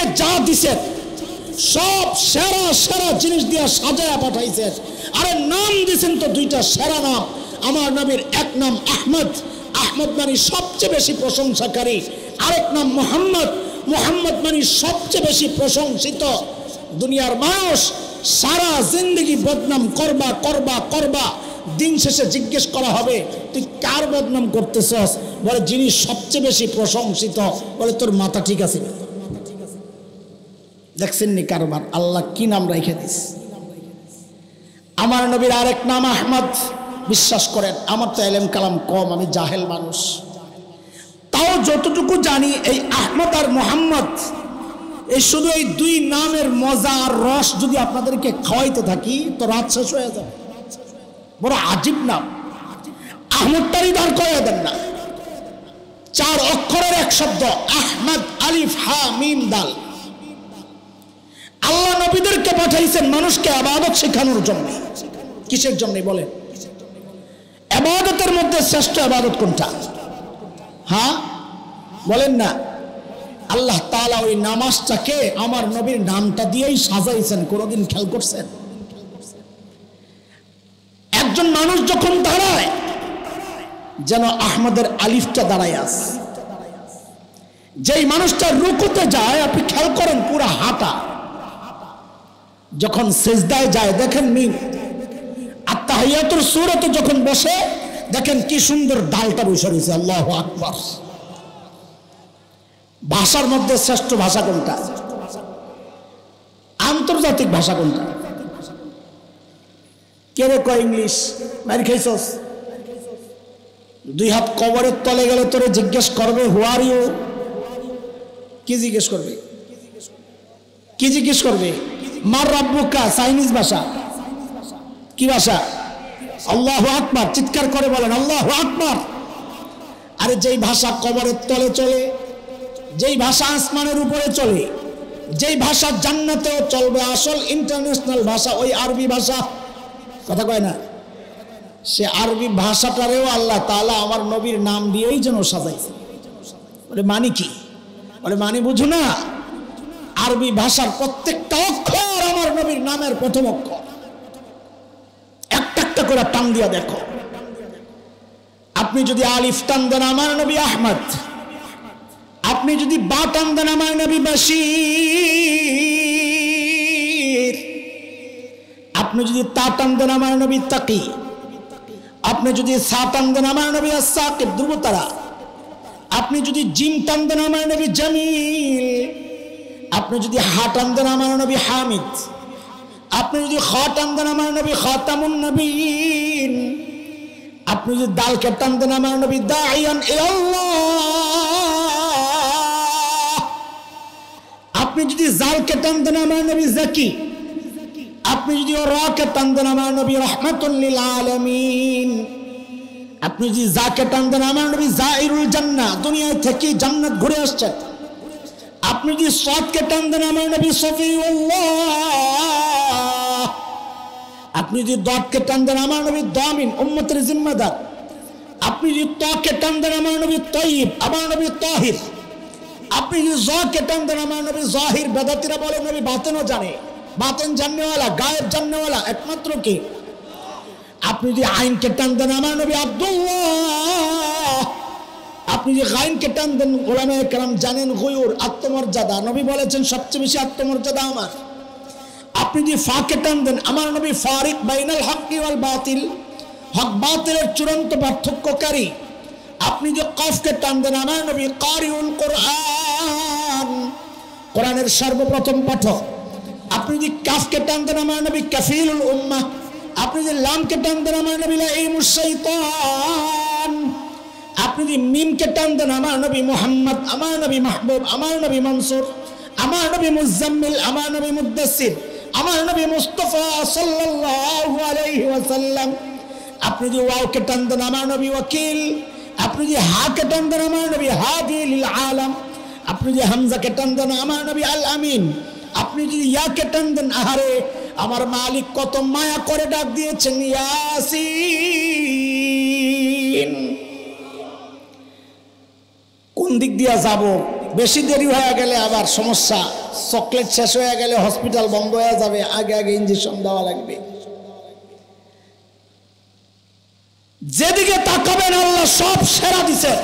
নবীকে যা দিছেন সব সেরা সেরা জিনিস দিয়ে সাজায়া পাঠাইছেন। আরে নাম দিছেন তো দুইটা সেরা নাম। আমার নবীর এক নাম আহমদ, আহমদ মানে সবচেয়ে বেশি প্রশংসাকারী। আরেক নাম মুহাম্মদ, মুহাম্মদ মানে সবচেয়ে বেশি প্রশংসিত। দুনিয়ার মানুষ সারা জিন্দগি বদনাম করবা করবা করবা, দিন শেষে জিজ্ঞেস করা হবে তুই কার বদনাম করতেছস? বলে যিনি সবচেয়ে বেশি প্রশংসিত। বলে তোর মাথা ঠিক আছে? দেখছেন নি কারবার আল্লাহ কি নাম রেখে দিস। আমার নবীর আরেক নাম আহমদ। বিশ্বাস করেন আমার তো এলেম কালাম কম, আমি জাহেল মানুষ, তাও যতটুকু জানি এই আহমদ আর মোহাম্মদ এই শুধু এই দুই নামের মজা আর রস যদি আপনাদেরকে খাওয়াইতে থাকি তো রাত শেষ হয়ে যাবে। বড় আজীব নাম। আহমদটারই দাঁড় করে দেন না, 4 অক্ষরের এক শব্দ আহমদ, আলিফ হা মিম দাল। আল্লাহ নবীদেরকে পাঠাইছেন মানুষকে ইবাদত শেখানোর জন্য। কিসের জন্য বলেন? ইবাদতের মধ্যে শ্রেষ্ঠ ইবাদত কোনটা? হ্যাঁ বলেন না। আল্লাহ তাআলা ওই নামাজটাকে আমার নবীর নামটা দিয়েই সাজাইছেন। কোনদিন খেয়াল করছেন? একজন মানুষ যখন দাঁড়ায় যেন আহমদের আলিফটা দাঁড়ায় আছে। যেই মানুষটা রুকুতে যায় আপনি খেয়াল করেন পুরো হাঁটা, যখন সিজদায় যায় দেখেন মিম, আর তাহিয়াতুর সূরাতে যখন বসে দেখেন কি সুন্দর ডালটা বসে রয়েছে। আল্লাহু আকবার। ভাষার মধ্যে শ্রেষ্ঠ ভাষা কোনটা? আন্তর্জাতিক ভাষা কোনটা? কে রে কয় ইংলিশ? মারি খাইছস? 2 হাত কবরের তলে গেলে তোরে জিজ্ঞেস করবে হু আর ইউ। কি জিজ্ঞেস করবে? কি জিজ্ঞেস করবে? মার রাব্বুকা চাইনিজ ভাষা। কি ভাষা? আল্লাহু আকবার। চিৎকার করে বলেন আল্লাহু আকবার। আরে যেই ভাষা কবরের তলে চলে, যেই ভাষা আসমানের উপরে চলে, যেই ভাষা জান্নাতেও চলবে, আসল ইন্টারন্যাশনাল ভাষা ওই আরবি ভাষা। কথা কয় না? সে আরবি ভাষাটারেও আল্লাহ তাআলা আমার নবীর নাম দিয়েই যেন সাজাইছে। বলে মানে কি? বলে মানে বুঝো না? আরবি ভাষার প্রত্যেকটা অক্ষর আমার নবীর নামের প্রথম অক্ষর। একটা একটা করে টান দিয়া দেখো। আপনি যদি আলিফ টান দেন আমার নবী আহমদ, আপনি যদি বা টান দেন আমার নবী বাশীর, আপনি যদি তা টান দেন আমার নবী তাকি, আপনি যদি সা টান দেন আমার নবী আস-সাকিব ধ্রুবতারা, আপনি যদি জিম টান দেন আমার নবী জামিল, আপনি যদি হা টান দেন আমার নবী হামিদ, আপনি যদি খ টান দেন আমার নবী খাতামুন নবীন, আপনি যদি দালকে টান দেন আমার নবী দাইয়ান ইলাল্লাহ, আপনি যদি জালকে টান দেন আমার নবী জাকি, আপনি যদি রাকে টান দেন আমার নবী রাহমাতুল লিল আলামিন, আপনি যদি জাকে টান দেন আমার নবী জাইরুল জান্নাহ, দুনিয়া থেকে জান্নাত ঘুরে আসছেন, আপনি যদি সাদকে টান দেন আমার নবী সফিউল্লাহ, আপনি যদি দকে টান দেন আমার নবী দামিন উম্মতের জিম্মাদার, আপনি যদি তকে টান দেন আমার নবী তয়্যিব, আমার নবী তাহির, আপনি যদি জকে টান দেন আমার নবী জাহির। বেদাতীরা বলে নবী বাতেনও জানে, বাতেন জাননেওয়ালা, গায়েব জাননেওয়ালা একমাত্র কে? আপনি যদি আইনকে টান দেন আমার নবী আব্দুল্লাহ, আপনি যে গাইনকে টান দেন ওলামায়ে কেরাম জানেন গুয়ুর আত্মমর্যাদা। নবী বলেছেন সবচেয়ে বেশি আত্মমর্যাদা আমার। আপনি যদি ফাকে টান দেন আমার নবী ফারিক বাইনাল হক ওয়াল বাতিল, হক বাতিলের চূড়ান্ত পার্থক্যকারী। আপনি যে কফকে টান দেন আমার নবী কারিউল কোরআন, কোরআনের সর্বপ্রথম পাঠক। আপনি যদি কাফকে টান দেন আমার নবী কাফিলুল উম্মাহ, আপনি যদি লামকে টান দেন আমার নবী লাঈমুশ শাইতান, আপনি যদি মিমকে টান দেন আমার নবী মুহাম্মদ, আমার নবী মাহবুব, আমার নবী মনসুর, আমার নবী মুজাম্মিল, আমার নবী মুদ্দাসির, আমার নবী মুস্তাফা সাল্লাল্লাহু আলাইহি ওয়াসাল্লাম। আপনি যদি ওয়াওকে টান দেন আমার নবী ওয়াকিল, আপনি যদি হাকে টান দেন আমার নবী হাদি লিল আলাম, আপনি যদি হামজাকে টান দেন আমার নবী আল আমিন, আপনি যদি ইয়াকে টান দেন আহারে আমার মালিক কত মায়া করে ডাক দিয়েছেন ইয়াসিন। কোন দিক দিয়া যাব বেশি দেরি হয়ে গেলে আবার সমস্যা, চকলেট শেষ হয়ে গেলে হসপিটাল বন্ধ হয়ে যাবে, আগে আগে ইঞ্জেকশন দেওয়া লাগবে। যেদিকে তাকাবেন আল্লাহ সব সেরা দিছেন।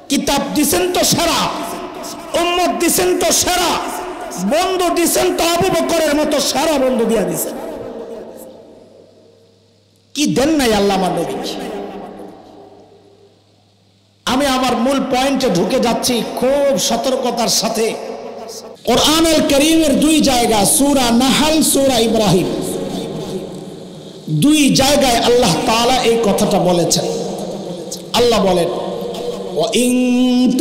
কিতাব দিছেন তো সেরা, উম্মত দিছেন তো সেরা, বন্ধু দিছেন তো আবু বকরের মতো সেরা বন্ধু দিয়া দিছেন। কি দেন নাই আল্লাহ আমার নবীকে। আমি আমার মূল পয়েন্টে ঢুকে যাচ্ছি খুব সতর্কতার সাথে। কোরআনুল কারীমের দুই জায়গা, সূরা নাহল, সূরা ইব্রাহিম, দুই জায়গায় আল্লাহ তাআলা এই কথাটা বলেছেন। আল্লাহ বলেন, ওয়া ইন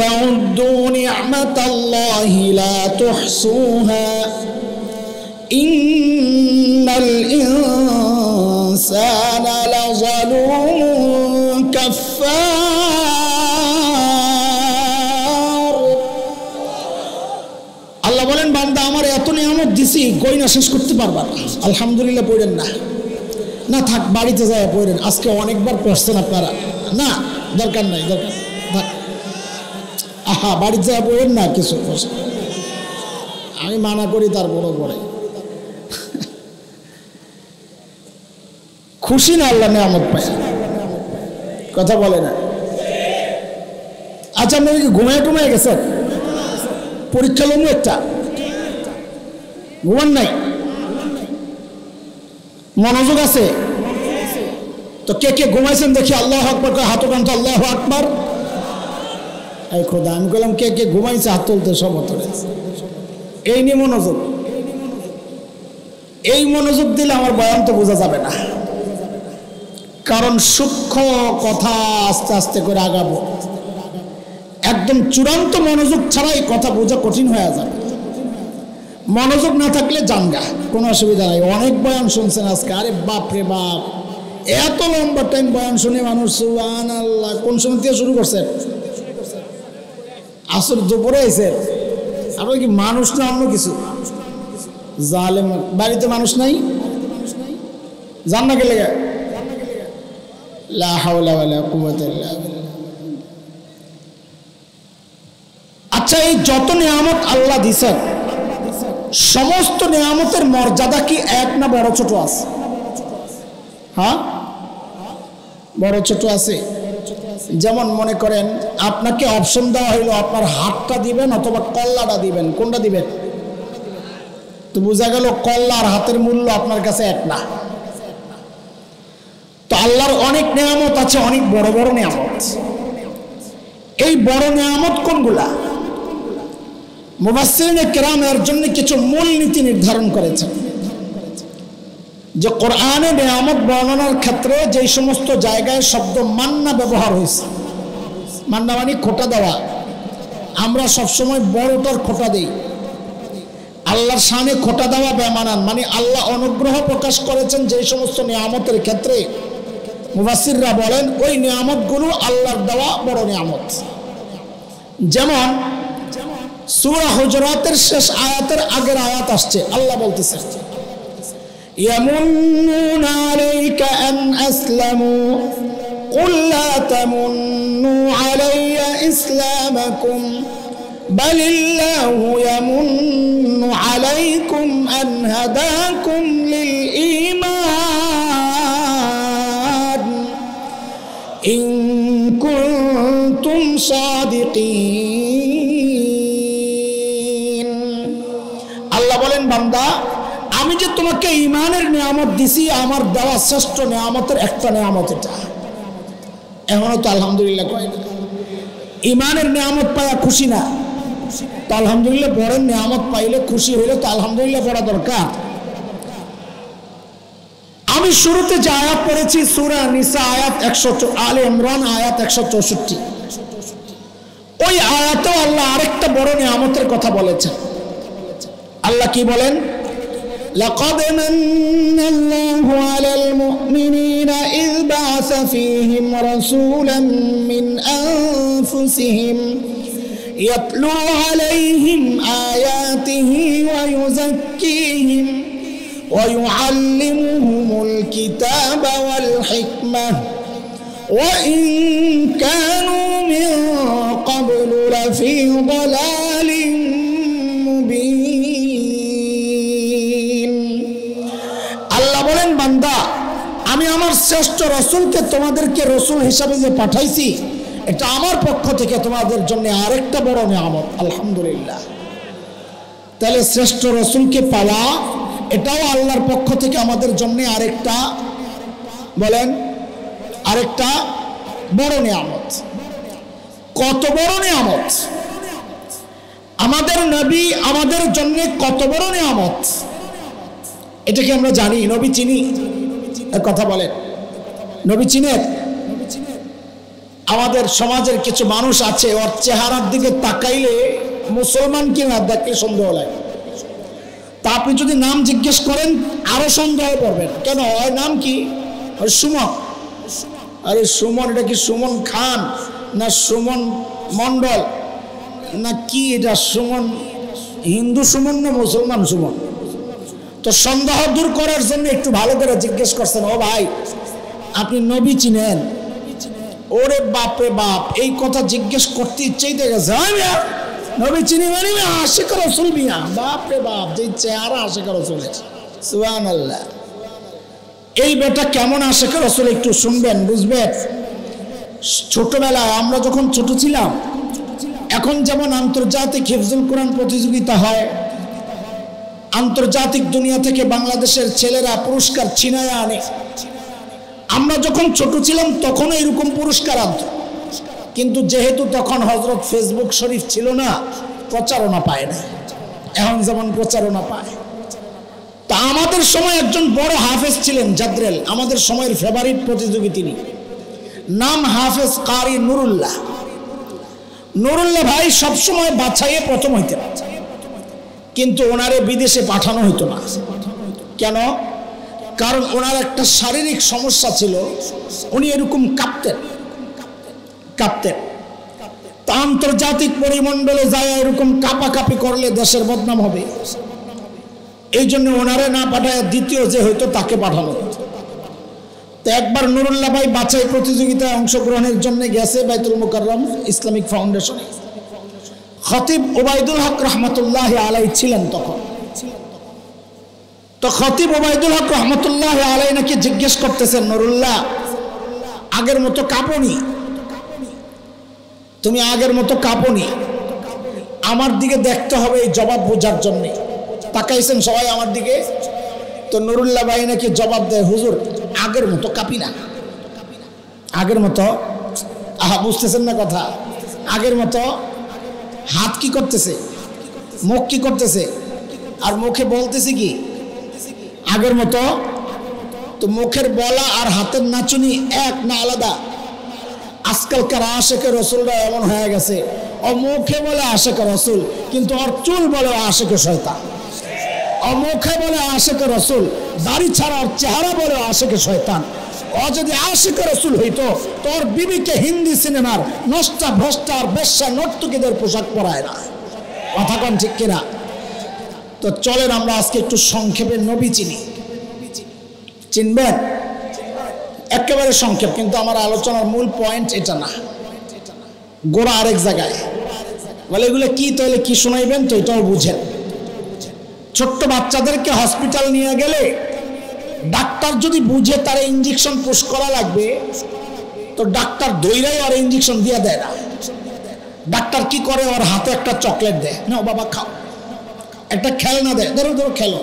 তাউদ্দু নি'মাতাল্লাহি লা তুহসুহা ইন্নাল ইনসানা লাযালুমুন কাফফার। আল্লাহ বলেন, বান্দা আমার এত নিয়ামত দিছি, গয়না শেষ করতে পারবা না। আলহামদুলিল্লাহ পড়েন না, না থাক বাড়িতে যায় পড়েন। আজকে অনেকবার পড়ছেন আপনারা, না দরকার নাই, দরকার থাক, আহা বাড়িতে যায় পড়েন না কিছু, আমি মানা করি তারপরও পড়ে। খুশি না আল্লাহ নিয়ামত পায়, কথা বলে না। আচ্ছা আপনি কি ঘুমায় টুমায় গেছেন? পরীক্ষা লমু একটা, ঘুমান নাই, মনোযোগ আছে তো? কে কে ঘুমাইছেন দেখি আল্লাহু আকবার করে হাত উঠান তো। আল্লাহু আকবার। এই খোদা, আমি বললাম কে কে ঘুমাইছে হাত তুলতে, সব ধরে। এই নিয়ে মনোযোগ, এই মনোযোগ দিলে আমার বয়ান তো বোঝা যাবে না, কারণ সূক্ষ্ম কথা আস্তে আস্তে করে আগাবো। একদম চূড়ান্ত মনোযোগ ছাড়া এই কথা বোঝা কঠিন হয়ে যাবে। মনোযোগ না থাকলে জানগা, কোনো অসুবিধা নাই। অনেক বয়ান শুনছেন আজকে, আরে বাপ রে বাপ, এত লম্বা টাইম বয়ান শুনে মানুষ সুবহানাল্লাহ। কোন সময় থেকে শুরু করছেন? আসর দুপুরে আইছে। আপনার কি মানুষ না অন্য কিছু? জালেম, বাড়িতে মানুষ নাই, জান না গেলে লা হাওলা ওয়ালা কুওয়াতা ইল্লা বিল্লাহ। আচ্ছা, এই যত নিয়ামত আল্লাহ দিছেন, সমস্ত নিয়ামতের মর্যাদা কি এক না বড় ছোট আছে? হ্যাঁ, বড় ছোট আছে। যেমন মনে করেন আপনাকে অপশন দেওয়া হইলো, আপনার হাতটা দিবেন অথবা কল্লাটা দিবেন, কোনটা দিবেন? তো বোঝা গেল কল্লা আর হাতের মূল্য আপনার কাছে এক না। তো আল্লাহর অনেক নিয়ামত আছে, অনেক বড় বড় নিয়ামত। এই বড় নিয়ামত কোনগুলা? মুফাসসিরিনে কেরাম এর জন্য কিছু মূল নীতি নির্ধারণ করেছেন যে কোরআনে নিয়ামত বর্ণনার ক্ষেত্রে যে সমস্ত জায়গায় শব্দ মান্না ব্যবহার হয়েছে, মান্না মানে খোটা দেওয়া, আমরা সবসময় বড়টার খোটা দেই। আল্লাহর শানে খোটা দেওয়া বেমানান, মানে আল্লাহ অনুগ্রহ প্রকাশ করেছেন যে সমস্ত নিয়ামতের ক্ষেত্রে, মুফাসসিররা বলেন ওই নিয়ামতগুলো আল্লাহর দেওয়া বড় নিয়ামত। যেমন সূরা হুজুরাতের শেষ আয়াতের আগের আয়াত আসছে, আল্লাহ বলতেছেন ইয়ামুন্নুনা আলাইকা আন আসলামু কুল লা তামুন্নু আলাইয়া ইসলামাকুম বালিল্লাহু ইয়ামুন্নু আলাইকুম আন হাদাকুম লিল ঈমান ইন কুনতুম সাদিকিন। আল্লাহ বলেন, বান্দা আমি যে তোমাকে ঈমানের নিয়ামত দিছি, আমার দেওয়া শ্রেষ্ঠ নিয়ামতের একটা নিয়ামত এটা। এখনো তো আলহামদুলিল্লাহ কয় না। ঈমানের নিয়ামত পাওয়া খুশি না তো আলহামদুলিল্লাহ পড়েন, নিয়ামত পাইলে খুশি হইলে তো আলহামদুলিল্লাহ পড়া দরকার। আমি শুরুতে যে আয়াত পড়েছি সূরা নিসা আয়াত 100, আলে ইমরান আয়াত 164, ওই আয়াতেও আল্লাহ আরেকটা বড় নিয়ামতের কথা বলেছেন। আল্লাহ কি বলেন? لقد من الله على المؤمنين إذ بعث فيهم رسولا من أنفسهم يتلو عليهم آياته ويزكيهم ويعلمهم الكتاب والحكمة وإن كانوا من قبل لفي ضلال مبين আল্লাহ বলেন বান্দা আমি আমার শ্রেষ্ঠ রাসূলকে তোমাদেরকে রাসূল হিসেবে যে পাঠাইছি এটা আমার পক্ষ থেকে তোমাদের জন্য আরেকটা বড় নিয়ামত আলহামদুলিল্লাহ। তাহলে শ্রেষ্ঠ রাসূলকে পাওয়া এটাও আল্লাহর পক্ষ থেকে আমাদের জন্য আরেকটা বলেন আরেকটা বড় নিয়ামত। কত বড় নিয়ামত! আমাদের নবী আমাদের জন্য কত বড় নিয়ামত এটা কি আমরা জানি? নবী চিনি? কথা বলেন, নবী চিনেন? আমাদের সমাজের কিছু মানুষ আছে ওর চেহারার দিকে তাকাইলে মুসলমান কিনা দেখলে সন্দেহ লাগে। তা আপনি যদি নাম জিজ্ঞেস করেন আরো সন্দেহ করবেন। কেন? ওর নাম কি? সুমন। আরে সুমন, এটা কি সুমন খান না সুমন মন্ডল না কি? এটা সুমন হিন্দু সুমন না মুসলমান সুমন? তো সন্দেহ দূর করার জন্য একটু ভালো করে জিজ্ঞেস করছেন, ও ভাই আপনি নবী চিনেন? ওরে বাপরে বাপ, এই কথা জিজ্ঞেস করতে ইচ্ছেই থেকে গেছে। নবী চিনি মানে আশিক রাসূল মিয়া, বাপরে বাপ যে চেহারা আশিক রাসূলের, সুবহানাল্লাহ। এই বেটা কেমন আশিক রাসূল একটু শুনবেন, বুঝবেন। ছোটবেলায় আমরা যখন ছোট ছিলাম, এখন যেমন আন্তর্জাতিক হিফজুল কোরআন প্রতিযোগিতা হয়, আন্তর্জাতিক দুনিয়া থেকে বাংলাদেশের ছেলেরা পুরস্কার ছিনায় আনে, আমরা যখন ছোট ছিলাম তখন এরকম পুরস্কার আনত। কিন্তু যেহেতু তখন হযরত ফেসবুক শরীফ ছিল না, প্রচারণা পায় না এখন যেমন প্রচারণা পায়। তা আমাদের সময় একজন বড় হাফেজ ছিলেন জাদ্রেল, আমাদের সময়ের ফেভারিট প্রতিযোগী তিনি, নাম হাফেজ কারি নুরুল্লাহ। নুরুল্লাহ ভাই সবসময় বাছাইয়ে প্রথম হইতেন, কিন্তু ওনারে বিদেশে পাঠানো হইতো না। কেন? কারণ ওনার একটা শারীরিক সমস্যা ছিল, উনি এরকম কাঁপতেন। তা আন্তর্জাতিক পরিমণ্ডলে যায় এরকম কাঁপাকাঁপি করলে দেশের বদনাম হবে, এই জন্য ওনারে না পাঠায় দ্বিতীয় যে হয়তো তাকে পাঠানো। তো একবার নুরুল্লাহ ভাই বাছাই প্রতিযোগিতায় অংশগ্রহণের জন্য গেছে বাইতুল মুকাররম ইসলামিক ফাউন্ডেশনে। খতিব ওবায়দুল হক রহমতুল্লাহ আলাই ছিলেন তখন। তো খতিব ওবায়দুল হক রহমতুল্লাহ আলাই নাকি জিজ্ঞেস করতেছেন, নুরুল্লাহ আগের মতো কাঁপনি, তুমি আগের মতো কাঁপনি, আমার দিকে দেখতে হবে এই জবাব বোঝার জন্যে। তাকাইছেন সবাই আমার দিকে। তো নুরুল্লাহ ভাই নাকি জবাব দেয়, হুজুর আগের মতো কাঁপি না। আগের মতো, আহা বুঝতেছেন না কথা? আগের মতো হাত কি করতেছে, মুখ কি করতেছে, আর মুখে বলতেছে কি আগের মতো? তো মুখের বলা আর হাতের নাচুনি এক না আলাদা? আজকালকার আশিকে রাসূলরা এমন হয়ে গেছে, ও মুখে বলে আশিকে রাসূল কিন্তু ওর চুল বলে আশিকে শয়তান। ও মুখে বলে আশিকে রাসূল, দাড়ি ছাড়া ওর চেহারা বলে আশিকে শয়তান। ও যদি আশিকে রাসূল হইতো তোর বিবিকে হিন্দি সিনেমার নষ্টা ভ্রষ্টার বেশ্যা নর্তকীদের পোশাক পরায় না। কথা কোন ঠিক কিনা? তো চলেন আমরা আজকে একটু সংক্ষেপে নবী চিনি। চিনবেন? একেবারে সংক্ষেপ, কিন্তু আমার আলোচনার মূল পয়েন্ট এটা না, গোড়া আরেক জায়গায়। বলে এগুলো কি, তাহলে কি শোনাইবেন? তো এটাও বুঝেন। ছোট্ট বাচ্চাদেরকে হসপিটাল নিয়ে গেলে ডাক্তার যদি বুঝে তার ইঞ্জেকশন পুশ করা লাগবে, তো ডাক্তার দইরাই আর ইঞ্জেকশন দিয়ে দেয় না। ডাক্তার কি করে? ওর হাতে একটা চকলেট দেয়, না বাবা খাও, একটা খেলনা দেয়, ধরো ধরো খেলো।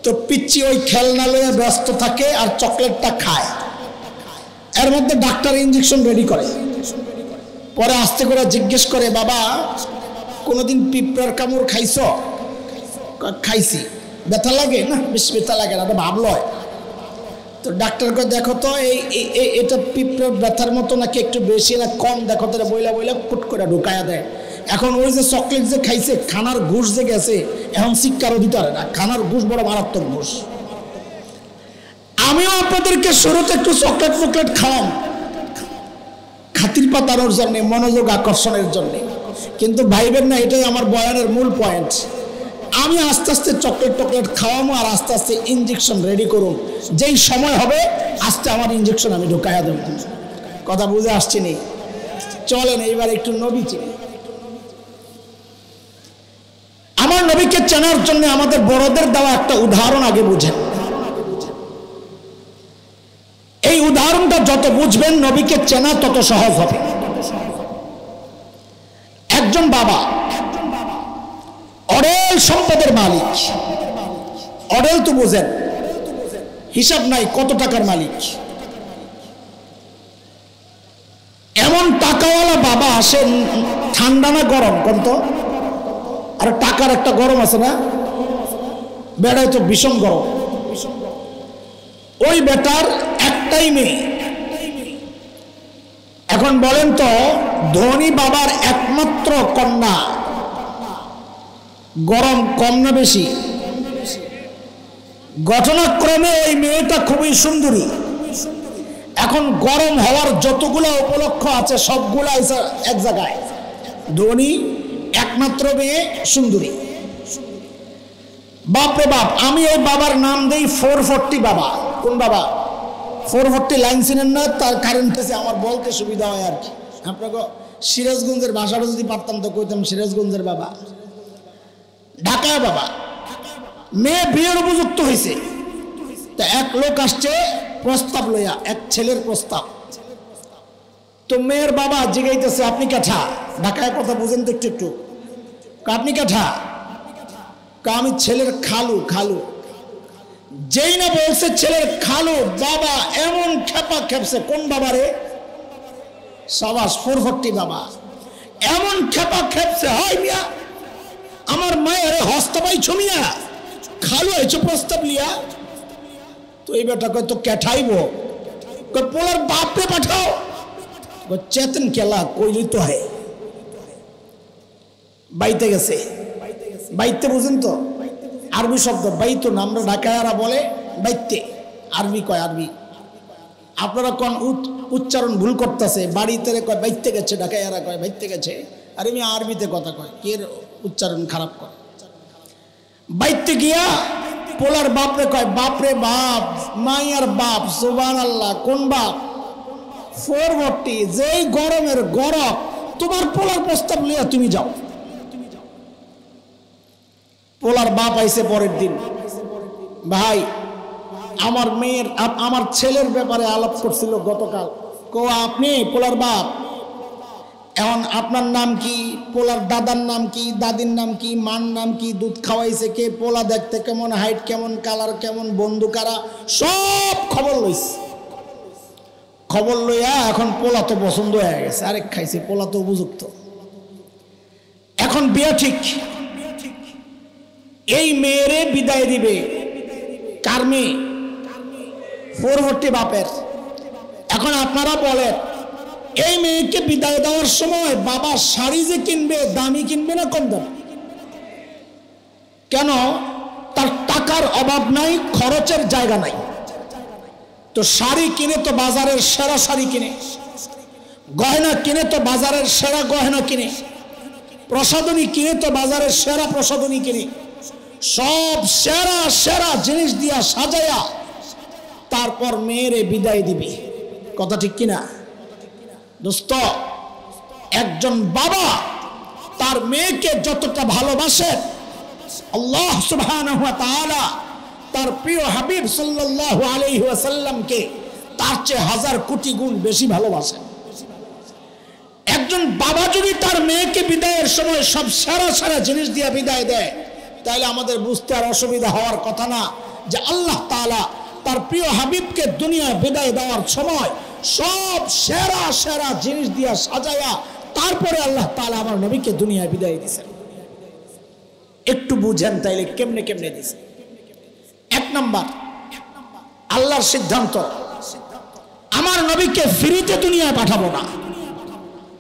তো পিচ্চি ওই খেলনা লয়ে ব্যস্ত থাকে আর চকলেটটা খায়। এর মধ্যে ডাক্তার ইঞ্জেকশন রেডি করে। পরে আস্তে করে জিজ্ঞেস করে, বাবা কোনোদিন পিঁপড়ার কামড় খাইছো? খাইছি। ব্যথা লাগে? না বেশি ব্যথা লাগে না, ভাবলো হয়। তো ডাক্তারকে দেখো তো এটা পিঁপড়ার ব্যথার মতো নাকি একটু বেশি না কম, দেখো তো বইলা বইলা কুট করে ঢুকায়া দেয়। এখন ওই যে চকলেট যে খাইছে, খানার ঘুষ যে গেছে, এখন শিক্ষারও দিতে পারে না। খানার ঘুষ বড় মারাত্মক ঘুষ। আমিও আপনাদেরকে শুরুতে একটু চকলেট ফকলেট খাওয়াম, খাতির পাতানোর জন্য, মনোযোগ আকর্ষণের জন্য, কিন্তু ভাইবেন না এটাই আমার বয়ানের মূল পয়েন্ট। আমি আস্তে আস্তে চকলেট টকলেট খাওয়াবো আর আস্তে আস্তে ইঞ্জেকশন রেডি করুন। যেই সময় হবে আস্তে আমার ইঞ্জেকশন আমি ঢুকাইয়া দেব। কথা বুঝে আসছে নি? চলেন এইবার একটু নবী চিনি। আমার নবীকে চেনার জন্য আমাদের বড়দের দেওয়া একটা উদাহরণ আগে বুঝেন। এই উদাহরণটা যত বুঝবেন নবীকে চেনা তত সহজ হবে। একজন বাবা অঢেল সম্পদের মালিক, অঢেল তো বুঝেন, হিসাব নাই কত টাকার মালিক। এমন টাকাওয়ালা বাবা আসে, ঠান্ডা না গরম কোন তো? আর টাকার একটা গরম আছে না, বেড়ায় তো ভীষণ গরম। ওই বেটার একটাই মেয়ে। এখন বলেন তো, ধনী বাবার একমাত্র কন্যা গরম কম না বেশি? ঘটনাক্রমে ওই মেয়েটা খুবই সুন্দরী। এখন গরম হওয়ার যতগুলো উপলক্ষ আছে সবগুলা এক জায়গায়। ধনী, একমাত্র মেয়ে, সুন্দরী। বাপরে বাপ, আমি ওই বাবার নাম দেই 440 বাবা। কোন বাবা? 440 লাইন চিনেন না? তার কারেন্ট আছে, আমার বলতে সুবিধা হয় আর কি। আপনাকে সিরাজগঞ্জের ভাষাটা যদি পারতাম তো কইতাম সিরাজগঞ্জের বাবা, ঢাকায় বাবা। মেয়ে বিয়ের উপযুক্ত হয়েছে, তা এক লোক আসছে প্রস্তাব লইয়া, এক ছেলের প্রস্তাব। তো মেয়ের বাবা জিগাইতেছে, আপনি কাঠা? ঢাকায় কথা বুঝেন তো একটু একটু। আপনি কাঠা? আমি ছেলের খালু। খালু যেই না বলছে ছেলের খালু, বাবা এমন খেপা খেপছে। কোন বাবা রে? সাবাস, 440 বাবা। এমন খেপা খেপছে, হয় মিয়া আমার মায়ের হস্তপাই ছমিয়া খালু হয়েছে প্রস্তাব লিয়া। তো এই বেটা কয় তো ক্যাঠাইব, পোলার বাপরে পাঠাও। চেতন কেলা কইলি তো হয়। বাইতে গেছে। বাইতে বুঝেন তো? আরবি শব্দ বাইতো না, আমরা ঢাকায়ারা বলে বাইতে, আরবি কয় আরবি। আপনারা কোন উচ্চারণ ভুল করতেছে। বাড়িতে কয় বাইতে গেছে, ঢাকায়ারা কয় বাইতে গেছে। আর আমি আরবিতে কথা কয়, কে উচ্চারণ খারাপ করে। বাইতে গিয়া পোলার বাপরে কয়, বাপরে বাপ, মাইয়ার বাপ, সুবহানাল্লাহ। কোন বাপ? 440। যেই গরমের গরম, তোমার পোলার প্রস্তাব লিয়া তুমি যাও। পোলার বাপ আইছে পরের দিন, ভাই আমার মেয়ের, আমার ছেলের ব্যাপারে আলাপ করছিল গতকাল। কো আপনি পোলার বাপ, এখন আপনার নাম কি? পোলার দাদার নাম কি? দাদির নাম কি? মার নাম কি? দুধ খাওয়াইছে কে? পোলা দেখতে কেমন? হাইট কেমন? কালার কেমন? বন্ধু কারা? সব খবর লইছে। খবর লইয়া এখন পোলা তো পছন্দ হয়ে গেছে, আরেক খাইছে, পোলা তো উপযুক্ত। এখন বিয়া ঠিক। এই মেয়েরে বিদায় দিবে কার মেয়ে? 440 বাপের। এখন আপনারা বলেন, এই মেয়েকে বিদায় দেওয়ার সময় বাবা শাড়ি যে কিনবে, দামি কিনবে না কম দামি? কেন? তার টাকার অভাব নাই, খরচের জায়গা নাই। তো শাড়ি কিনে তো বাজারের সেরা শাড়ি কিনে, গয়না কিনে তো বাজারের সেরা গয়না কিনে, প্রসাধনী কিনে তো বাজারের সেরা প্রসাধনী কিনে, সব সেরা সেরা জিনিস দিয়া সাজায়া তারপর মেয়েরে বিদায় দিবে। কথা ঠিক কিনা দোস্ত? একজন বাবা তার মেয়েকে যতটা ভালোবাসে, আল্লাহ সুবহানাহু ওয়া তাআলা তার প্রিয় হাবিব সাল্লাল্লাহু আলাইহি ওয়াসাল্লামকে তার চেয়ে 1000 কোটি গুণ বেশি ভালোবাসেন। একজন বাবা যদি তার মেয়েকে বিদায়ের সময় সব সেরা সেরা জিনিস দিয়ে বিদায় দেয়, তাহলে আমাদের বুঝতে আর অসুবিধা হওয়ার কথা না যে আল্লাহ তাআলা তার প্রিয় হাবিবকে দুনিয়ায় বিদায় দেওয়ার সময় সব সেরা সেরা জিনিস দিয়ে সাজায়া তারপরে আল্লাহ তাআলা আমার নবীকে দুনিয়ায় বিদায় দিয়েছেন। একটু বুঝেন তাইলে কেমনে কেমনে দিয়েছে। এক নাম্বার, আল্লাহর সিদ্ধান্ত, আমার নবীকে ফ্রিতে দুনিয়ায় পাঠাবো না।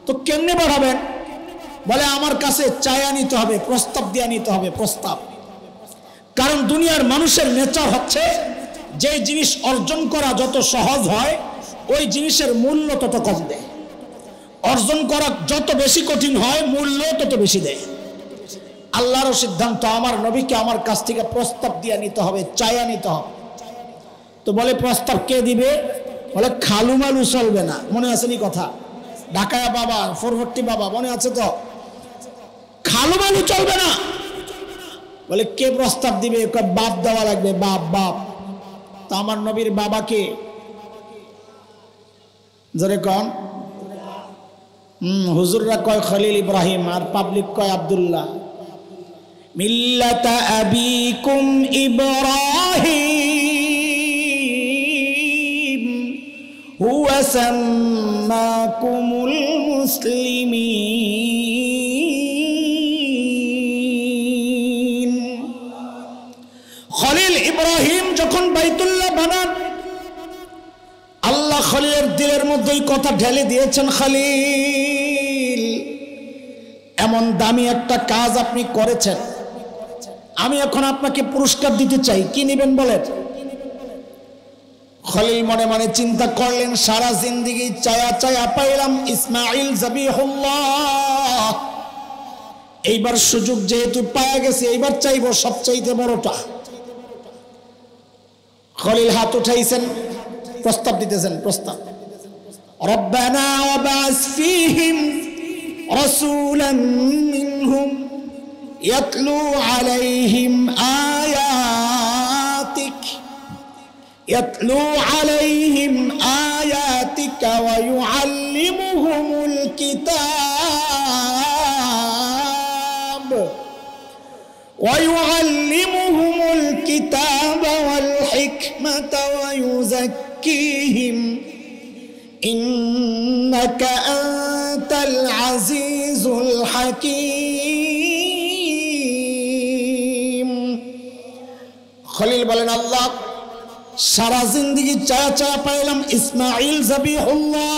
তো কেমনে পাঠাবেন? বলে আমার কাছে চায়া নিতে হবে, প্রস্তাব দিয়ে নিতে হবে, প্রস্তাব। কারণ দুনিয়ার মানুষের নেচার হচ্ছে যে জিনিস অর্জন করা যত সহজ হয় ওই জিনিসের মূল্য তত কম দেয়, অর্জন করা যত বেশি কঠিন হয় মূল্য তত বেশি দেয়। আল্লাহর সিদ্ধান্ত, আমার নবীকে আমার কাছ থেকে প্রস্তাব দিয়ে নিতে হবে, চায়া নিতে হবে। তো বলে প্রস্তাব কে দিবে? বলে খালু মালু চলবে না। মনে আছে নি কথা? ঢাকায় বাবা, 440 বাবা, মনে আছে তো? খালু মালু চলবে না। বলে কে প্রস্তাব দিবে? বাপ দেওয়া লাগবে, বাপ। বাপ তো আমার নবীর বাবাকে জোরে কন। হুজুররা কয় খলিল ইব্রাহিম, আর পাবলিক কয় আব্দুল্লাহ। মিল্লাতা আবিকুম ইব্রাহিম হুয়া সাম্মাকুমুল মুসলিমিন। খলিল ইব্রাহিম যখন বাইতুল্লাহ বানান, আল্লাহ খলিলের দিলের মধ্যে কথা ঢেলে দিয়েছেন, খলিল এমন দামি একটা কাজ আপনি করেছেন, আমি এখন আপনাকে পুরস্কার দিতে চাই, কি নেবেন বলেন? খলিল মনে মনে চিন্তা করলেন, সারা জিন্দেগি চায়া চায়া পাইলাম ইসমাইল যাবিহুল্লাহ, এইবার সুযোগ যেহেতু পাওয়া গেছে, এইবার চাইবো সবচাইতে বড়টা। খলিল হাত উঠাইছেন, প্রস্তাব দিতেছেন, প্রস্তাব। রব্বানা ওয়াবআস ফীহিম রাসূলান মিনহুম ইয়াতলু আলাইহিম আয়াতিকা ওয়া ইউআল্লিমুহুমুল কিতাব ওয়াল হিকমাতা ওয়া ইউযাক্কিহিম ইন্নাকা আনতাল আজিজুল হাকীম। খলিল বলেন, আল্লাহ সারা জিন্দেগি চায়া চায়া পাইলাম ইসমাইল যাবিহুল্লাহ,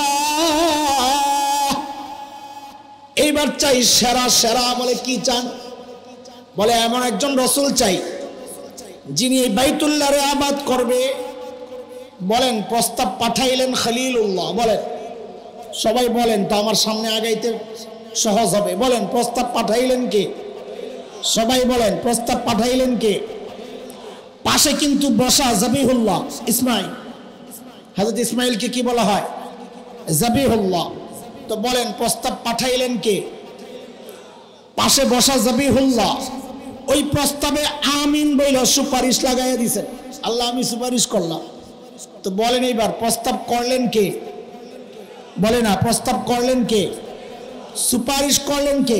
এইবার চাই সেরা সেরা। বলে কি চান? বলে এমন একজন রসুল চাই যিনি এই বাইতুল্লাহরে আবাদ করবে। বলেন প্রস্তাব পাঠাইলেন খলিলুল্লাহ। বলেন সবাই বলেন তো, আমার সামনে আগাইতে সহজ হবে। বলেন প্রস্তাব পাঠাইলেন কে? সবাই বলেন প্রস্তাব পাঠাইলেন কে? পাশে কিন্তু বসা যাবিহুল্লাহ ইসমাইল। হযরত ইসমাইলকে কি বলা হয়? যাবিহুল্লাহ। তো বলেন প্রস্তাব পাঠাইলেন কে? পাশে বসা যাবিহুল্লাহ। ওই প্রস্তাবে আমিন বইলা সুপারিশ লাগাইয়া দিয়েছেন, আল্লাহ আমি সুপারিশ করলাম। তো বলেন এইবার প্রস্তাব করলেন কে? বলে না, প্রস্তাব করলেন কে? সুপারিশ করলেন কে?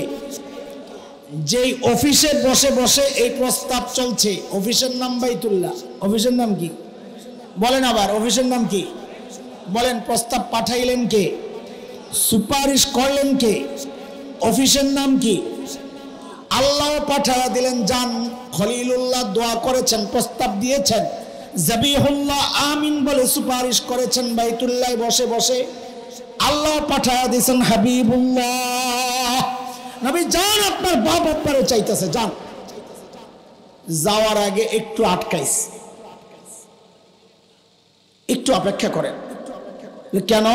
যেই অফিসে বসে বসে এই প্রস্তাব চলছে, অফিসের নাম বাইতুল্লাহ। অফিসের নাম কি? বলেন আবার, অফিসের নাম কি? বলেন প্রস্তাব পাঠাইলেন কে? সুপারিশ করলেন কে? অফিসের নাম কি? আল্লাহ পাঠায়া দিলেন। যান, খলিলুল্লাহ দোয়া করেছেন, প্রস্তাব দিয়েছেন, যাবিহুল্লাহ আমিন বলে সুপারিশ করেছেন বাইতুল্লাহ বসে বসে। আল্লাহ পাঠায়া দিয়েছেন হাবিবুল্লাহ, নবী যান, আপনার বাপ আপনারে চাইতেছে, যান। যাওয়ার আগে একটু আটকাইস, একটু অপেক্ষা করেন। কেন?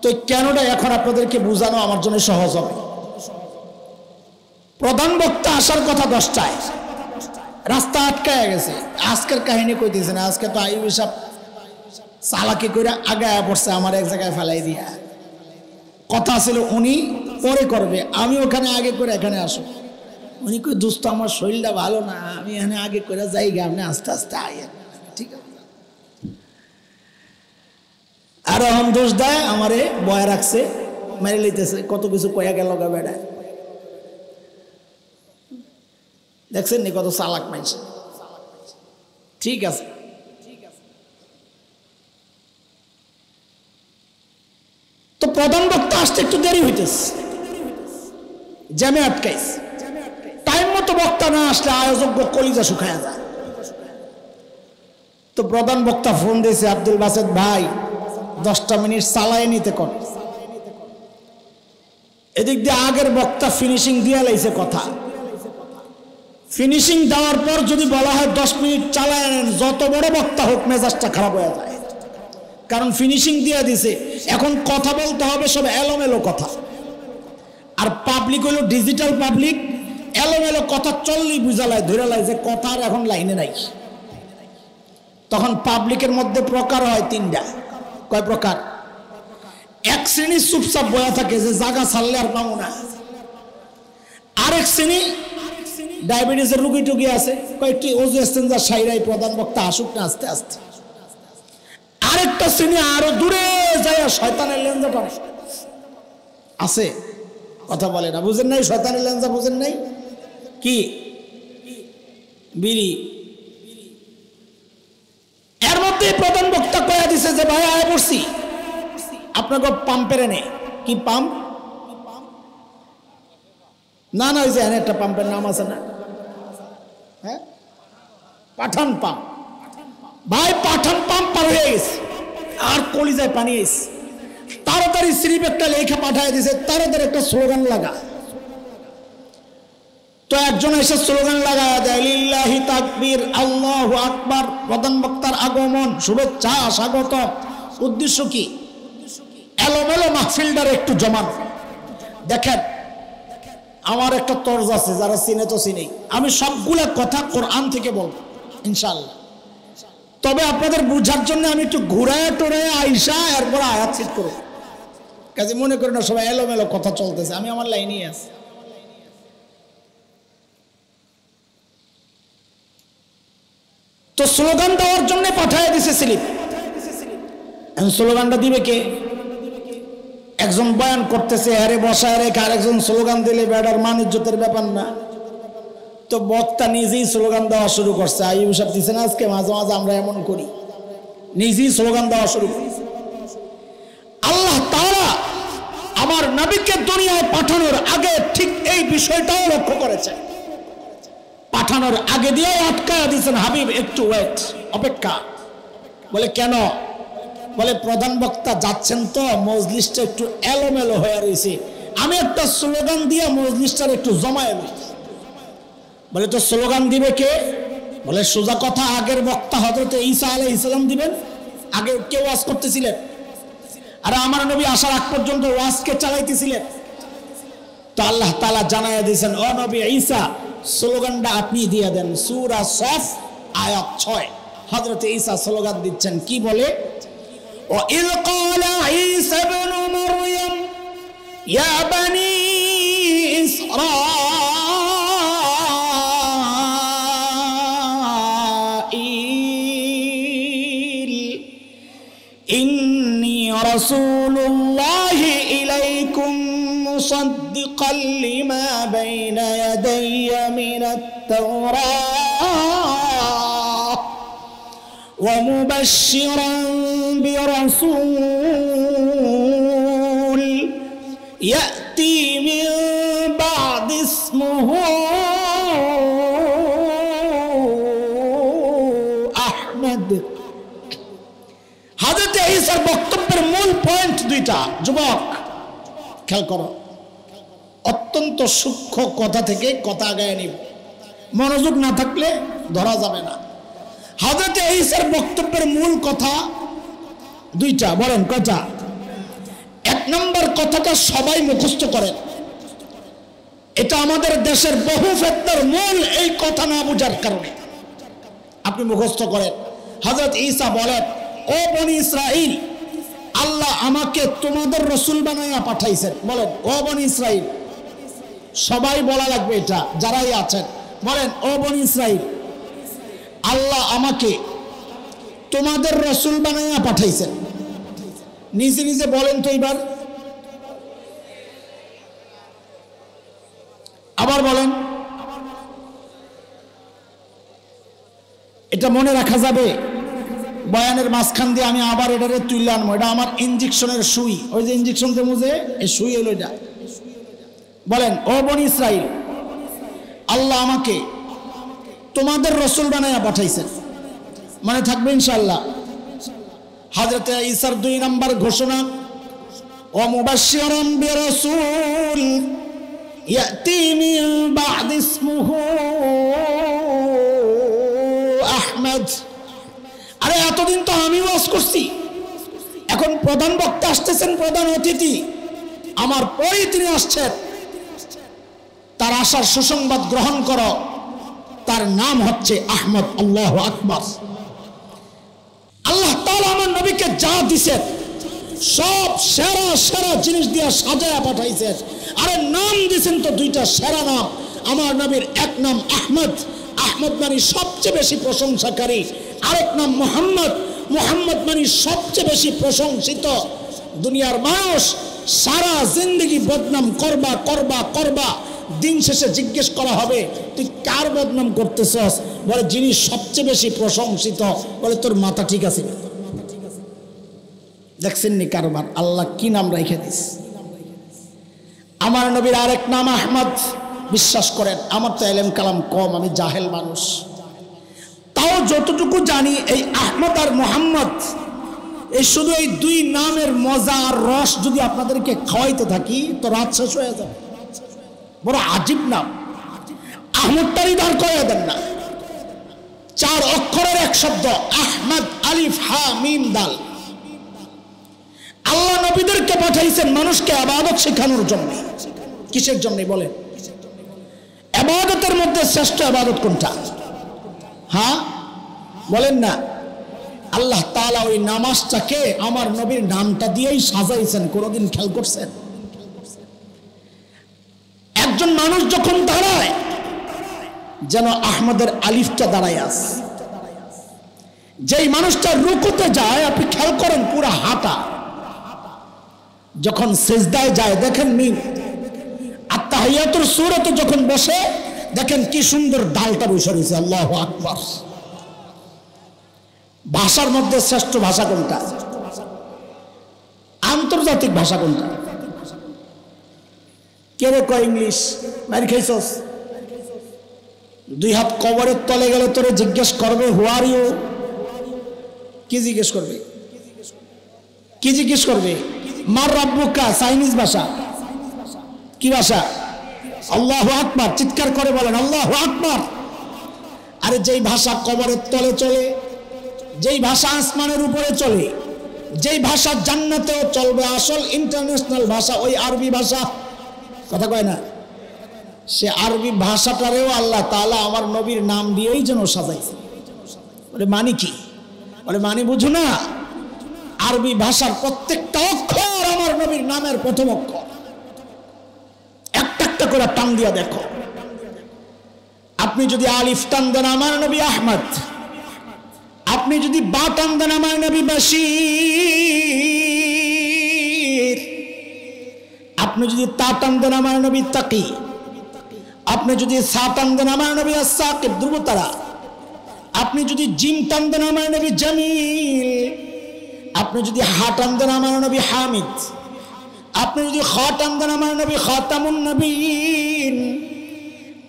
তো কেনটা এখন আপনাদেরকে বোঝানো আমার জন্য সহজ হবে। প্রধান বক্তা আসার কথা 10টায়, রাস্তা আটকায় গেছে। আজকের কাহিনী কইতেছে না, আজকে তো আইয়ুব সাহেব চালাকি করে আগায়া পড়ছে, আমার এক জায়গায় ফেলাই দিয়া। কথা ছিল উনি পরে করবে, আমি ওখানে আগে করে এখানে আসো। উনি কই দোস্ত আমার শরীরটা ভালো না, আমি এখানে আগে করে যাই গে, আপনি আস্তে আস্তে আইয়েন। ঠিক আছে। আর এখন দোষ দেয় আমারে, বয়া রাখছে, মেরে লইতেছে, কত কিছু কয়া গেল গা বেড়ায়। দেখছেন নি কত চালাক মাইছে। ঠিক আছে, তো প্রধান বক্তা আসতে একটু দেরি হইতেছে, জ্যামে আটকাইছে। টাইম মতো বক্তা না আসলে আয়োজক কলিজা শুকায়া যায়। তো প্রধান বক্তা ফোন দিয়েছে, আব্দুল বাসেদ ভাই 10টা মিনিট চালায় নিতে কর। এদিক দিয়ে আগের বক্তা ফিনিশিং দিয়ে লাইছে কথা। ফিনিশিং দেওয়ার পর যদি বলা হয় 10 মিনিট চালায় নেন, যত বড় বক্তা হোক মেজাজটা খারাপ হয়ে যায়। কারণ ফিনিশিং দিয়ে দিছে, এখন কথা বলতে হবে সব এলোমেলো কথা। আর পাবলিক হলো ডিজিটাল পাবলিক, এলোমেলো কথা চললেই বুঝালায়, ধরে লাই যে কথা আর এখন লাইনে নাই। তখন পাবলিকের মধ্যে প্রকার হয় তিনটা। কয় প্রকার? এক শ্রেণী চুপচাপ বয়া থাকে যে জায়গা ছাড়লে আর পাবো না। আরেক শ্রেণী ডায়াবেটিসের রুগী টুগী আছে, কয়েকটি ওজু এক্সচেঞ্জার সাইরাই প্রধান বক্তা আসুক না আস্তে আস্তে। আরেকটা শ্রেণী আরো দূরে যায় শয়তানের লেঞ্জা টানে আছে। কথা বলে না, বুঝেন নাই? শয়তানের লেঞ্জা বুঝেন নাই? কি বিড়ি। এর মধ্যে প্রধান বক্তা কয়া দিছে যে ভাই আয় পড়ছি আপনাকে পাম্পের এনে। কি পাম্প? না না, ওই যে একটা পাম্পের নাম আছে না, হ্যাঁ, পাঠান পাম্প। ভাই পাঠান পাম্প পার হয়ে গেছে, আর কলিজায় পানি এসে তাড়াতাড়ি স্লিপ একটা লেখা পাঠায় দিছে, তাড়াতাড়ি একটা স্লোগান লাগা। তো একজন এসে স্লোগান লাগায় দেয়, লিল্লাহি তাকবীর, আল্লাহু আকবার, প্রধান বক্তার আগমন, শুভেচ্ছা, স্বাগত। উদ্দেশ্য কি? এলোমেলো মাহফিলটার একটু জমান। দেখেন, আমার একটা তর্জ আছে, যারা চিনে তো চিনেই। আমি সবগুলা কথা কোরআন থেকে বলবো ইনশাআল্লাহ। তবে আপনাদের বুঝার জন্য আমি একটু ঘুরায় টোড়ায় আইসা এরপর আয়াত সেট করব। কাজে মনে করেন না সবাই এলোমেলো কথা চলতেছে, আমি আমার লাইনেই আছি। তো স্লোগান দেওয়ার জন্য পাঠায় দিছে স্লিপ। স্লোগানটা দিবে কে? একজন বয়ান করতেছে, হারে বসায় রেখে আরেকজন স্লোগান দিলে বেড়ার মান ইজ্জতের ব্যাপার না। তো বক্তা নিজেই স্লোগান দেওয়া শুরু করছে। আইয়ুব সাহেব দিচ্ছেন আজকে মাঝে মাঝে আমরা এমন করি, নিজেই স্লোগান দেওয়া শুরু করি। আল্লাহ তাআলা আমার নবীকে দুনিয়ায় পাঠানোর আগে ঠিক এই বিষয়টাও লক্ষ্য করেছেন। পাঠানোর আগে দিয়ে আটকায়া দিয়েছেন, হাবিব একটু ওয়েট, অপেক্ষা। বলে কেন? বলে প্রধান বক্তা যাচ্ছেন তো মজলিসটা একটু এলোমেলো হয়ে রয়েছে, আমি একটা স্লোগান দিয়ে মজলিসটার একটু জমায়ে রয়েছি। বলে তো স্লোগান দিবে কে? বলে সোজা কথা, আগের বক্তা হযরত ঈসা আলাইহিস সালাম দিবেন। আগে কে ওয়াজ করতেছিলেন? আর আমার নবী আসার আগ পর্যন্ত ওয়াজকে চালাইতেছিলেন। তো আল্লাহ তাআলা জানায়া দিয়েছেন, ও নবী ঈসা, স্লোগানটা আপনি দিয়ে দেন। সূরা সফ আয়াত 6 হযরত ঈসা স্লোগান দিচ্ছেন। কি বলে? وَإِذْ قَالَ عِيسَى ابْنُ مَرْيَمَ يَا بَنِي إِسْرَائِيلَ إِنِّي رَسُولُ اللَّهِ إِلَيْكُمْ مُصَدِّقًا لِمَا بَيْنَ يَدَيَّ مِنَ التَّوْرَاةِ وَمُبَشِّرًا برسول يأتي من بعد اسمه أحمد। হযরত ঈসার বক্তব্যের মূল পয়েন্ট দুইটা। যুবক খেয়াল করো, অত্যন্ত সূক্ষ্ম কথা থেকে কথা আগায় নিব, মনোযোগ না থাকলে ধরা যাবে না। হযরত ঈসার বক্তব্যের মূল কথা দুইটা। বলেন কয়টা? এক নম্বর কথাটা সবাই মুখস্থ করেন, এটা আমাদের দেশের বহু ফিতনার মূল এই কথা না বুঝার কারণে। আপনি মুখস্থ করেন। হযরত ঈসা বলেন, ও বনি ইসরাইল, আল্লাহ আমাকে তোমাদের রাসূল বানায়া পাঠাইছেন। বলেন, ও বনি ইসরাইল। সবাই বলা লাগবে এটা, যারাই আছেন বলেন, ও বনি ইসরাইল, আল্লাহ আমাকে তোমাদের রাসূল বানায়া পাঠাইছেন। নিজে নিজে বলেন তো এবার, আবার বলেন। এটা মনে রাখা যাবে, বয়ানের মাঝখান দিয়ে আমি আবার এটারে তুলে আনবো। এটা আমার ইনজেকশনের সুই, ওই যে ইনজেকশন দেবো যে এই সুই হলো এটা। বলেন, ও বনি ইসরাইল, আল্লাহ আমাকে তোমাদের রাসূল বানায়া পাঠাইছেন। মনে থাকবে ইনশাআল্লাহ। হযরত ঈসার 2 নম্বর ঘোষণা, ও মুবাশশিরান বিরাসূল ইয়াতি মিন বা'দ ইসমুহু আহমদ। আরে এতদিন তো আমি ওয়াজ করছি, এখন প্রধান বক্তা আসতেছেন, প্রধান অতিথি আমার পরেই তিনি আসছেন, তার আসার সুসংবাদ গ্রহণ করো, তার নাম হচ্ছে আহমদ। আল্লাহু আকবার। নবীকে যা দিছেন সব সেরা সেরা জিনিস দিয়ে সাজায়া পাঠাইছেন। আরে নাম দিছেন তো দুইটা সেরা নাম। আমার নবীর এক নাম আহমদ, আহমদ মানে সবচেয়ে বেশি প্রশংসাকারী। আরেক নাম মুহাম্মদ, মুহাম্মদ মানে সবচেয়ে বেশি প্রশংসিত। দুনিয়ার মানুষ সারা জিন্দগি বদনাম করবা করবা করবা, দিন শেষে জিজ্ঞেস করা হবে তুই কার বদনাম করতেছস? বলে যিনি সবচেয়ে বেশি প্রশংসিত। বলে তোর মাথা ঠিক আছে? দেখছেন নি কারবার আল্লাহ কি নাম রেখে দিস। আমার নবীর আরেক নাম আহমদ। বিশ্বাস করেন আমার তো এলেম কালাম কম, আমি জাহেল মানুষ, তাও যতটুকু জানি এই আহমদ আর মোহাম্মদ এই শুধু এই দুই নামের মজা আর রস যদি আপনাদেরকে খাওয়াইতে থাকি তো রাত শেষ হয়ে যাবে। বড় আজীব নাম। আহমদটারই দাঁড় করে দেন না, 4 অক্ষরের এক শব্দ আহমদ, আলিফ হা মিম দাল। আল্লাহ নবীদেরকে পাঠাইছেন মানুষকে ইবাদত শেখানোর জন্য। কিসের জন্য বলেন? ইবাদতের মধ্যে শ্রেষ্ঠ ইবাদত কোনটা? হ্যাঁ বলেন না। আল্লাহ তাআলা ওই নামাজটাকে আমার নবীর নামটা দিয়েই সাজাইছেন। কোনদিন খেয়াল করছেন? একজন মানুষ যখন দাঁড়ায় যেন আহমদের আলিফটা দাঁড়ায় আছে। যেই মানুষটা রুকুতে যায় আপনি খেয়াল করেন পুরো হাঁটা, যখন সিজদায় যায় দেখেন মিম, আর তাহিয়াতুর সূরাতে যখন বসে দেখেন কি সুন্দর ডালটা বসে রয়েছে। আল্লাহু আকবার। ভাষার মধ্যে শ্রেষ্ঠ ভাষা কোনটা? আন্তর্জাতিক ভাষা কোনটা? কে রে কয় ইংলিশ? মারি খাইছস? 2 হাত কবরের তলে গেলে তোরে জিজ্ঞেস করবে হু আর ইউ। কি জিজ্ঞেস করবে? কি জিজ্ঞেস করবে? মার রাব্বুকা চাইনিজ ভাষা। কি ভাষা? আল্লাহু আকবার। চিৎকার করে বলেন আল্লাহু আকবার। আরে যেই ভাষা কবরের তলে চলে, যেই ভাষা আসমানের উপরে চলে, যেই ভাষা জান্নাতেও চলবে, আসল ইন্টারন্যাশনাল ভাষা ওই আরবি ভাষা। কথা কয় না? সে আরবি ভাষাটারেও আল্লাহ তাআলা আমার নবীর নাম দিয়েই যেন সাজাইছে। বলে মানে কি? বলে মানে বুঝো না? আরবি ভাষার প্রত্যেকটা অক্ষর আমার নবীর নামের প্রথম অক্ষর। একটা একটা করে টান দিয়া দেখো। আপনি যদি আলিফ টান দেন আমার নবী আহমদ, আপনি যদি বা টান দেন আমার নবী বাশীর, আপনি যদি তা টান দেন আমার নবী তাকি, আপনি যদি সা টান দেন আমার নবী আস-সাকিব ধ্রুবতারা, আপনি যদি জিম টান দেন আমার নবী জামিল, আপনি যদি হা টান দেন আমার নবী হামিদ, আপনি যদি খ টান দেন আমার নবী খাতামুন নবীন,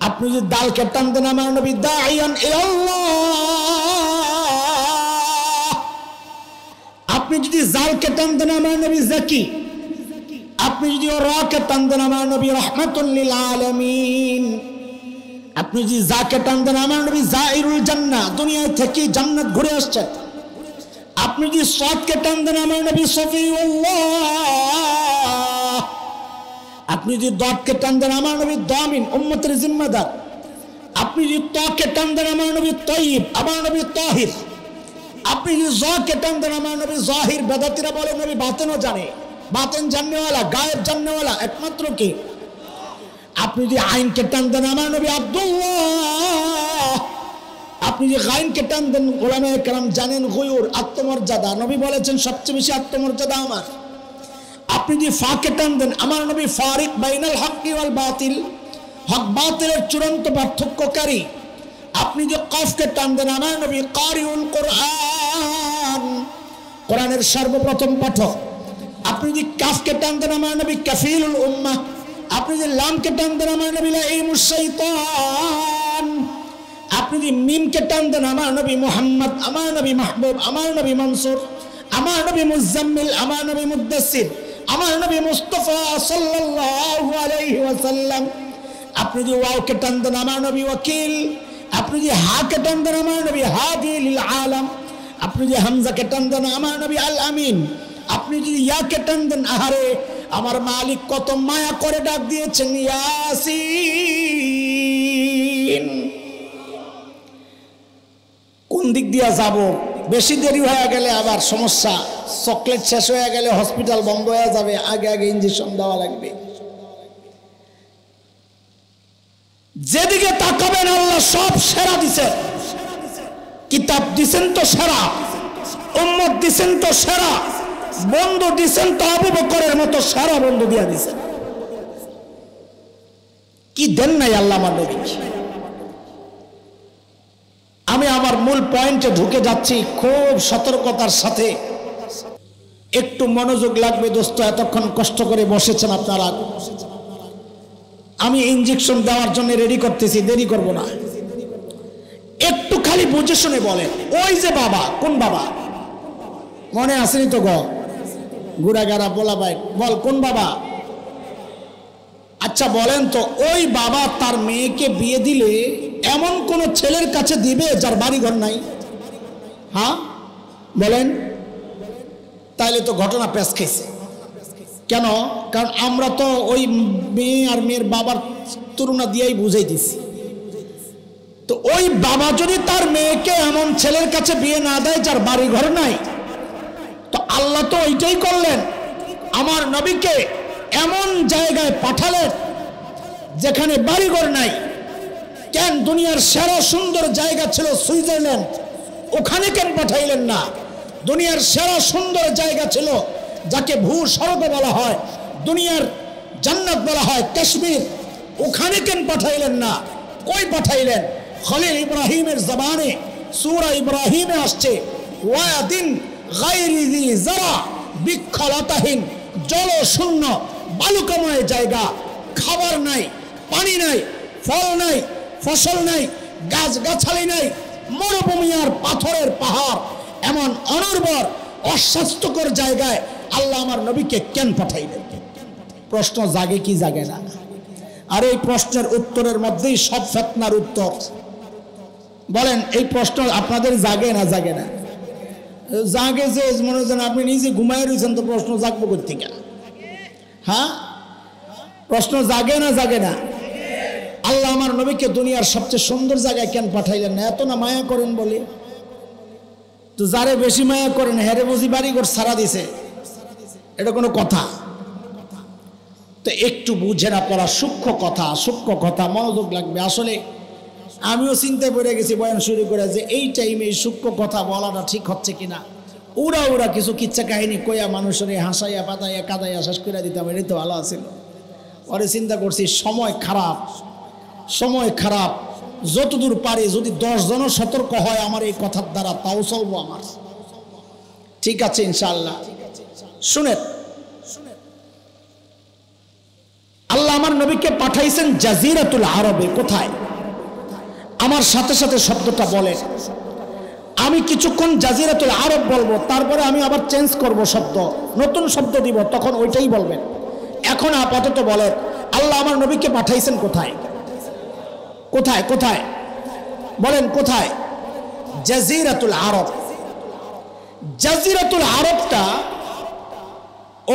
আপনি যদি দালকে টান দেন আমার নবী দাইয়ান ইলাল্লাহ, আপনি যদি জালকে টান দেন আমার নবী জাকি, আপনি যদি রাকে টান দেন আমার নবী রাহমাতুল লিল আলামিন, আপনি যদি জাকে টান দেন আমার নবী জাইরুল জান্নাহ, দুনিয়া থেকে জান্নাত ঘুরে আসছেন, আপনি যদি সাদকে টান দেন আমার নবী সফিউল্লাহ, আপনি যদি দতকে টান দেন আমার নবী দামিন উম্মতের জিম্মাদার, আপনি যদি তকে টান দেন আমার নবী তয়্যিব আমার নবী তাহির, আপনি যদি জকে টান দেন আমার নবী জাহির। বেদাতীরা বলে নবী বাতেনও জানে, বাতেন জাননেওয়ালা, গায়েব জাননেওয়ালা একমাত্র কে? আপনি যদি আইনকে টান দেন আমার নবী আব্দুল্লাহ, আপনি যে গাইনকে টান দেন ওলামায়ে কেরাম জানেন গুয়ুর আত্মমর্যাদা, নবী বলেছেন সবচেয়ে বেশি আত্মমর্যাদা আমার। আপনি যদি ফাকে টান দেন আমার নবী ফারিক বাইনাল হক ওয়াল বাতিল, হক বাতিলের চূড়ান্ত পার্থক্যকারী। আপনি যে কফকে টান দেন আমার নবী কারিউল কোরআন, কোরআনের সর্বপ্রথম পাঠক। আপনি যদি কাফকে টান দেন আমার নবী কাফিলুল উম্মাহ, আপনি যদি লামকে টান দেন আমার নবী লাঈমুশ শাইতান, আপনি যদি মিমকে টান দেন আমার নবী মুহাম্মদ, আমার নবী মাহবুব, আমার নবী মনসুর, আমার নবী মুজাম্মিল, আমার নবী মুদ্দাসসির, আমার নবী মুস্তাফা সাল্লাল্লাহু আলাইহি ওয়াসাল্লাম। আপনি যদি ওয়াওকে টান দেন আমার নবী ওয়াকিল, আপনি যদি হাকে টান দেন আমার নবী হাদি লিল আলাম, আপনি যদি হামজাকে টান দেন আমার নবী আল আমিন, আপনি যদি ইয়াকে টান দেন আহারে আমার মালিক কত মায়া করে ডাক দিয়েছেন ইয়াসিন। কোন দিক দিয়ে যাব? বেশি দেরি হয়ে গেলে আবার সমস্যা। চকলেট শেষ হয়ে গেলে হসপিটাল বন্ধ হয়ে যাবে, আগে আগে ইঞ্জেকশন দেওয়া লাগবে। যেদিকে তাকাবেন আল্লাহ সব সেরা দিছেন। কিতাব দিছেন তো সেরা, উম্মত দিছেন তো সেরা, বন্ধু দিছেন তো আবু বকরের মতো সেরা বন্ধু দিয়া দিছেন। কি দেন নাই আল্লাহ আমার নবীকে? আমি আমার মূল পয়েন্টে ঢুকে যাচ্ছি খুব সতর্কতার সাথে। একটু মনোযোগ লাগবে দোস্ত, এতক্ষণ কষ্ট করে বসেছেন আপনারা। আমি ইঞ্জেকশন দেওয়ার জন্য রেডি করতেছি, দেরি করব না। একটু খালি বুঝে শুনে বলেন, ওই যে বাবা, কোন বাবা মনে আসেনি তো? গুড়াগাড়া বলা ভাই বল, কোন বাবা? আচ্ছা বলেন তো, ওই বাবা তার মেয়েকে বিয়ে দিলে এমন কোন ছেলের কাছে দিবে যার বাড়ি ঘর নাই? হ্যাঁ বলেন। তাইলে তো ঘটনা পেশ খেয়েছে। কেন? কারণ আমরা তো ওই মেয়ে আর মেয়ের বাবার তুলনা দিয়েই বুঝাই দিছি। তো ওই বাবা যদি তার মেয়েকে এমন ছেলের কাছে বিয়ে না দেয় যার বাড়ি ঘর নাই, তো আল্লাহ তো ওইটাই করলেন, আমার নবীকে এমন জায়গায় পাঠালেন যেখানে বাড়িঘর নাই। কেন? দুনিয়ার সেরা সুন্দর জায়গা ছিল সুইজারল্যান্ড, ওখানে কেন পাঠাইলেন না? দুনিয়ার সেরা সুন্দর জায়গা ছিল যাকে ভূস্বর্গ বলা হয়, দুনিয়ার জান্নাত বলা হয় কাশ্মীর, ওখানে কেন পাঠাইলেন না? কই পাঠাইলেন? খলিল ইব্রাহিমের জবানে সূরা ইব্রাহিমে আসছে, ওয়াদিন গায়রি যি যারা, বৃক্ষলতাহীন জলশূন্য বালুকাময় জায়গা, খাবার নাই, পানি নাই, ফল নাই, ফসল নাই, গাছগাছালি নাই, মরুভূমি আর পাথরের পাহাড়, এমন অনুর্বর অস্বাস্থ্যকর জায়গায় আল্লাহ আমার নবীকে কেন পাঠাইলেন? প্রশ্ন জাগে কি জাগে না? আর এই প্রশ্নের উত্তরের মধ্যেই সব ফিতনার উত্তর। বলেন, এই প্রশ্ন আপনাদের জাগে না জাগে না? জাগে যে মনে হচ্ছেন আপনি নিজে ঘুমায় রয়েছেন, তো প্রশ্ন জাগবো কোত্থেকে? হ্যাঁ, প্রশ্ন জাগে না জাগে না? আল্লাহ আমার নবীকে দুনিয়ার সবচেয়ে সুন্দর জায়গায় কেন পাঠাইলেন না? এত না মায়া করেন বলে? তো যারে বেশি মায়া করেন হেরে বুঝি বাড়িঘর সারা দিছে, এটা কোনো কথা? তো একটু বুঝেন আপনারা, সূক্ষ্ম কথা, মনোযোগ লাগবে। আসলে আমিও চিন্তায় পড়ে গেছি বয়ান শুরু করে যে এই টাইমে এই সূক্ষ্ম কথা বলাটা ঠিক হচ্ছে কিনা। উড়া কিছু কিচ্ছা কাহিনী কইয়া মানুষের হাসাইয়া পাতাইয়া কাদাইয়া শেষ করে দিতাম, এটাই তো ভালো আছিল। পরে চিন্তা করছি সময় খারাপ, যতদূর পারি যদি 10 জনও সতর্ক হয় আমার এই কথার দ্বারা, তাও চলবো আমার। ঠিক আছে ইনশাআল্লাহ। শুনেন, আল্লাহ আমার নবীকে পাঠাইছেন জাজিরাতুল আরবে। কোথায়? আমার সাথে সাথে শব্দটা বলেন। আমি কিছুক্ষণ জাজিরাতুল আরব বলবো, তারপরে আমি আবার চেঞ্জ করব শব্দ, নতুন শব্দ দিব, তখন ওইটাই বলবেন। এখন আপাতত বলেন, আল্লাহ আমার নবীকে পাঠাইছেন কোথায়? কোথায় কোথায় বলেন, কোথায়? জাজিরাতুল আরব। জাজিরাতুল আরবটা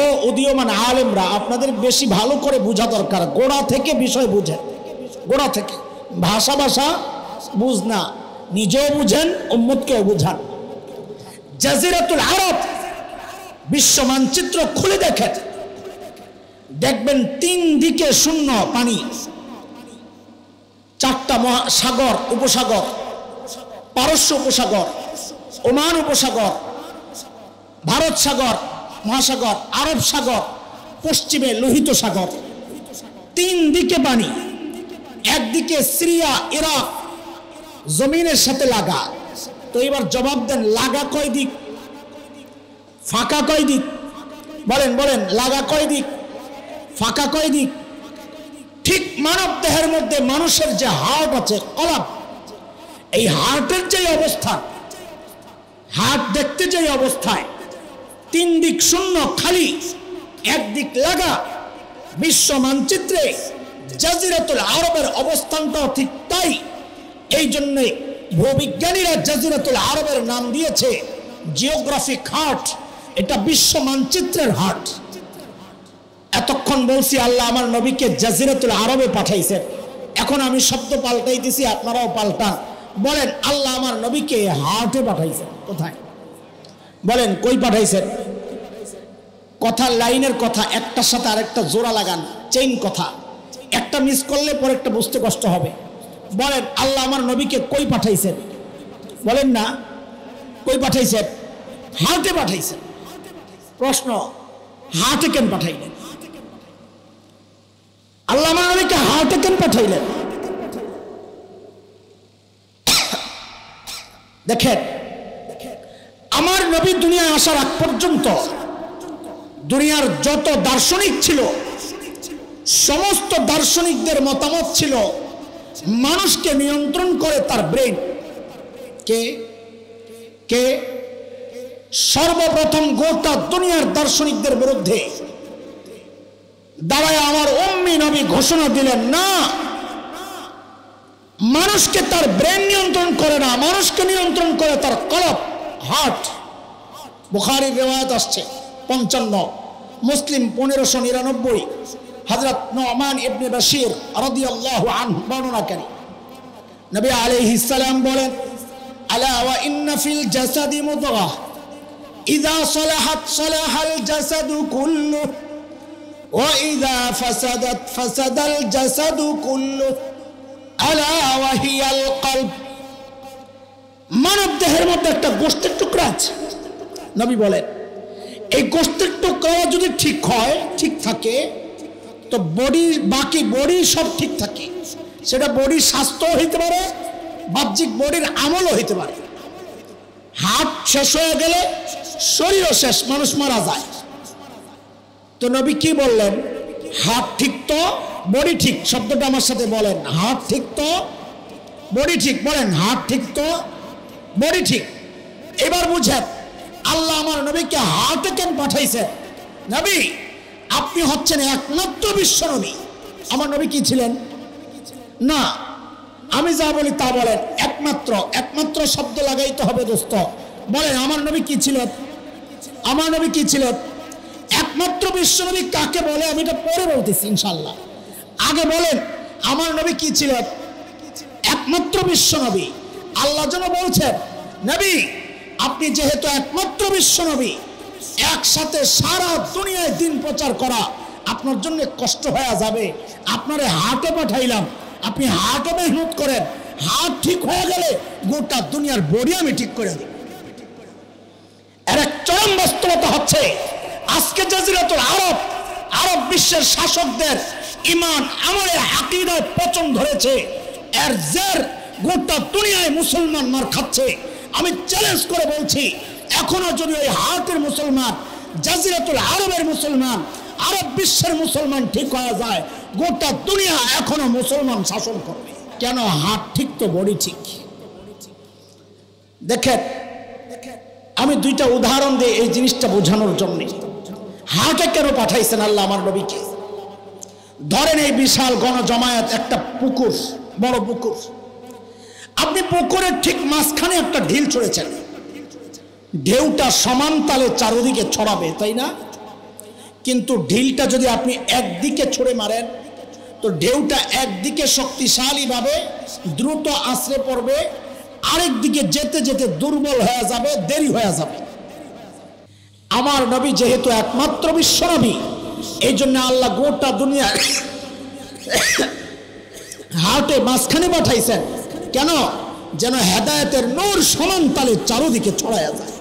ও উদীয়মান আলেমরা আপনাদের বেশি ভালো করে বোঝা দরকার। গোড়া থেকে বিষয় বুঝেন, গোড়া থেকে। ভাষা বুঝ না, নিজেও বুঝেন, উম্মতকেও বুঝান। জাজিরাতুল আরব বিশ্ব মানচিত্র খুলে দেখেন, দেখবেন 3 দিকে শূন্য পানি, 4টা সাগর, উপসাগর, পারস্য উপসাগর, ওমান উপসাগর, ভারত সাগর মহাসাগর, আরব সাগর, পশ্চিমে লোহিত সাগর, 3 দিকে পানি। একদিকে সিরিয়া, ইরাক জমিনের সাথে লাগা। তো এবার জবাব দেন, লাগা কয় দিক, ফাঁকা কয় দিক? বলেন, লাগা কয় দিক, ফাঁকা কয় দিক? ঠিক মানব দেহের মধ্যে মানুষের যে হার্ট আছে, কলাপ, এই হার্টের যে অবস্থা, হার্ট দেখতে যে অবস্থায় 3 দিক শূন্য খালি, একদিক লাগা, বিশ্ব মানচিত্রে জাজিরাতুল আরবের অবস্থানটাও ঠিক তাই। এই জন্যে ভূবিজ্ঞানীরা জাজিরাতুল আরবের নাম দিয়েছে জিওগ্রাফিক হার্ট। এটা বিশ্ব মানচিত্রের হার্ট। এতক্ষণ বলছি আল্লাহ আমার নবীকে জাজিরাতুল আরবে পাঠাইছেন, এখন আমি শব্দ পাল্টাইতেছি, আপনারাও পাল্টান। বলেন, আল্লাহ আমার নবীকে হার্টে পাঠাইছেন। কোথায়? বলেন, কই পাঠাইছেন? কথার লাইনের কথা একটার সাথে আরেকটা জোড়া লাগান, চেইন কথা, একটা মিস করলে পরে একটা বুঝতে কষ্ট হবে। বলেন আল্লাহ আমার নবীকে কই পাঠাইছেন? বলেন না, কই পাঠাইছেন? হার্টে পাঠাইছেন। প্রশ্ন, হার্টে কেন পাঠাইলেন? আল্লাহ আমার নবীকে হার্টে কেন পাঠাইলেন? দেখেন, আমার নবী দুনিয়ায় আসার আগ পর্যন্ত দুনিয়ার যত দার্শনিক ছিল সমস্ত দার্শনিকদের মতামত ছিল মানুষকে নিয়ন্ত্রণ করে তার ব্রেন। কে কে সর্বপ্রথম গোটা দুনিয়ার দার্শনিকদের বিরুদ্ধে দাঁড়ায় আমার উম্মি নবী ঘোষণা দিলেন, না, মানুষকে তার ব্রেন নিয়ন্ত্রণ করে না, মানুষকে নিয়ন্ত্রণ করে তার কলব, হার্ট। বুখারীর রিওয়ায়াত আসছে 55, মুসলিম 1599, হযরত নুমান ইবনে বাশির রাদিয়াল্লাহু আনহু বর্ণনাকারী। নবী আলাইহিস সালাম বলেন, আলা ওয়া ইন্না ফিল জাসাদি মুদগাহ ইযা সালাহাত সালাহাল জাসাদু কুল্লু ওয়া ইযা ফাসাদাত ফাসাদাল জাসাদু কুল্লু আলা ওয়া হিয়াল কলব। মানব দেহের মধ্যে একটা গোশতের টুকরা আছে। নবী বলেন, এই গোশতের টুকরা যদি ঠিক হয়, ঠিক থাকে, তো বাকি বডি সব ঠিক থাকে। সেটা বডির স্বাস্থ্য হইতে পারে, বাহ্যিক বডির আমলও হইতে পারে। হাত শেষ হয়ে গেলে শরীরও শেষ, মানুষ মারা যায়। তো নবী কি বললেন? হাত ঠিক তো বডি ঠিক। শব্দটা আমার সাথে বলেন, হাত ঠিক তো বডি ঠিক। বলেন, হাত ঠিক তো বডি ঠিক। এবার বুঝেন আল্লাহ আমার নবীকে হার্টে কেন পাঠাইছে? নবী আপনি হচ্ছেন একমাত্র বিশ্ব নবী। আমার নবী কি ছিলেন? না, আমি যা বলি তা বলেন। একমাত্র, একমাত্র শব্দ লাগাইতে হবে দোস্ত। বলেন আমার নবী কি ছিলেন? আমার নবী কি ছিলেন? একমাত্র বিশ্ব নবী কাকে বলে আমি এটা পরে বলতেছি ইনশাআল্লাহ। আগে বলেন আমার নবী কি ছিলেন? একমাত্র বিশ্ব নবী। আল্লাহ যেন বলছেন, নবী আপনি যেহেতু একমাত্র বিশ্ব নবী, একসাথে সারা দুনিয়ায় দিন প্রচার করা আপনার জন্য কষ্ট হয়ে যাবে। আপনারে হাটে পাঠাইলাম, আপনি হাটে মেহনত করেন। হাট ঠিক হয়ে গেলে গোটা দুনিয়ার বডি আমি ঠিক করে দেব। এর এক চরম বাস্তবতা হচ্ছে আজকে জাজিরাতুল আরব, আরব বিশ্বের শাসকদের ঈমান আমলের আকীদায় পচন ধরেছে। এর জের গোটা দুনিয়ায় মুসলমান মার খাচ্ছে। আমি চ্যালেঞ্জ করে বলছি, এখনো যদি ওই হাটের মুসলমান, জাজিরাতুল আরবের মুসলমান, আরব বিশ্বের মুসলমান ঠিক হয়ে যায়, গোটা দুনিয়া এখনো মুসলমান শাসন করবে। কেন? হাট ঠিক তো বডি ঠিক। দেখেন, আমি দুইটা উদাহরণ দিই এই জিনিসটা বোঝানোর জন্য। হাটে কেন পাঠাইছেন আল্লাহ আমার নবীকে? ধরেন এই বিশাল গণজমায়েত, একটা পুকুর, বড় পুকুর। আপনি পুকুরের ঠিক মাঝখানে একটা ঢিল ছড়েছেন। ঢেউটা সমান তালে চারদিকে ছড়াবে, তাই না? কিন্তু ঢিলটা যদি আপনি একদিকে ছড়ে মারেন, তো ঢেউটা একদিকে শক্তিশালীভাবে দ্রুত আশ্রে পড়বে, আরেক দিকে যেতে যেতে দুর্বল হয়ে যাবে, দেরি হয়ে যাবে। আমার নবী যেহেতু একমাত্র বিশ্ব নবী, এই জন্য আল্লাহ গোটা দুনিয়ার হাটে মাঝখানে পাঠাইছেন। কেন? যেন হেদায়েতের নূর সমান তালে চারদিকে ছড়ায়া যায়।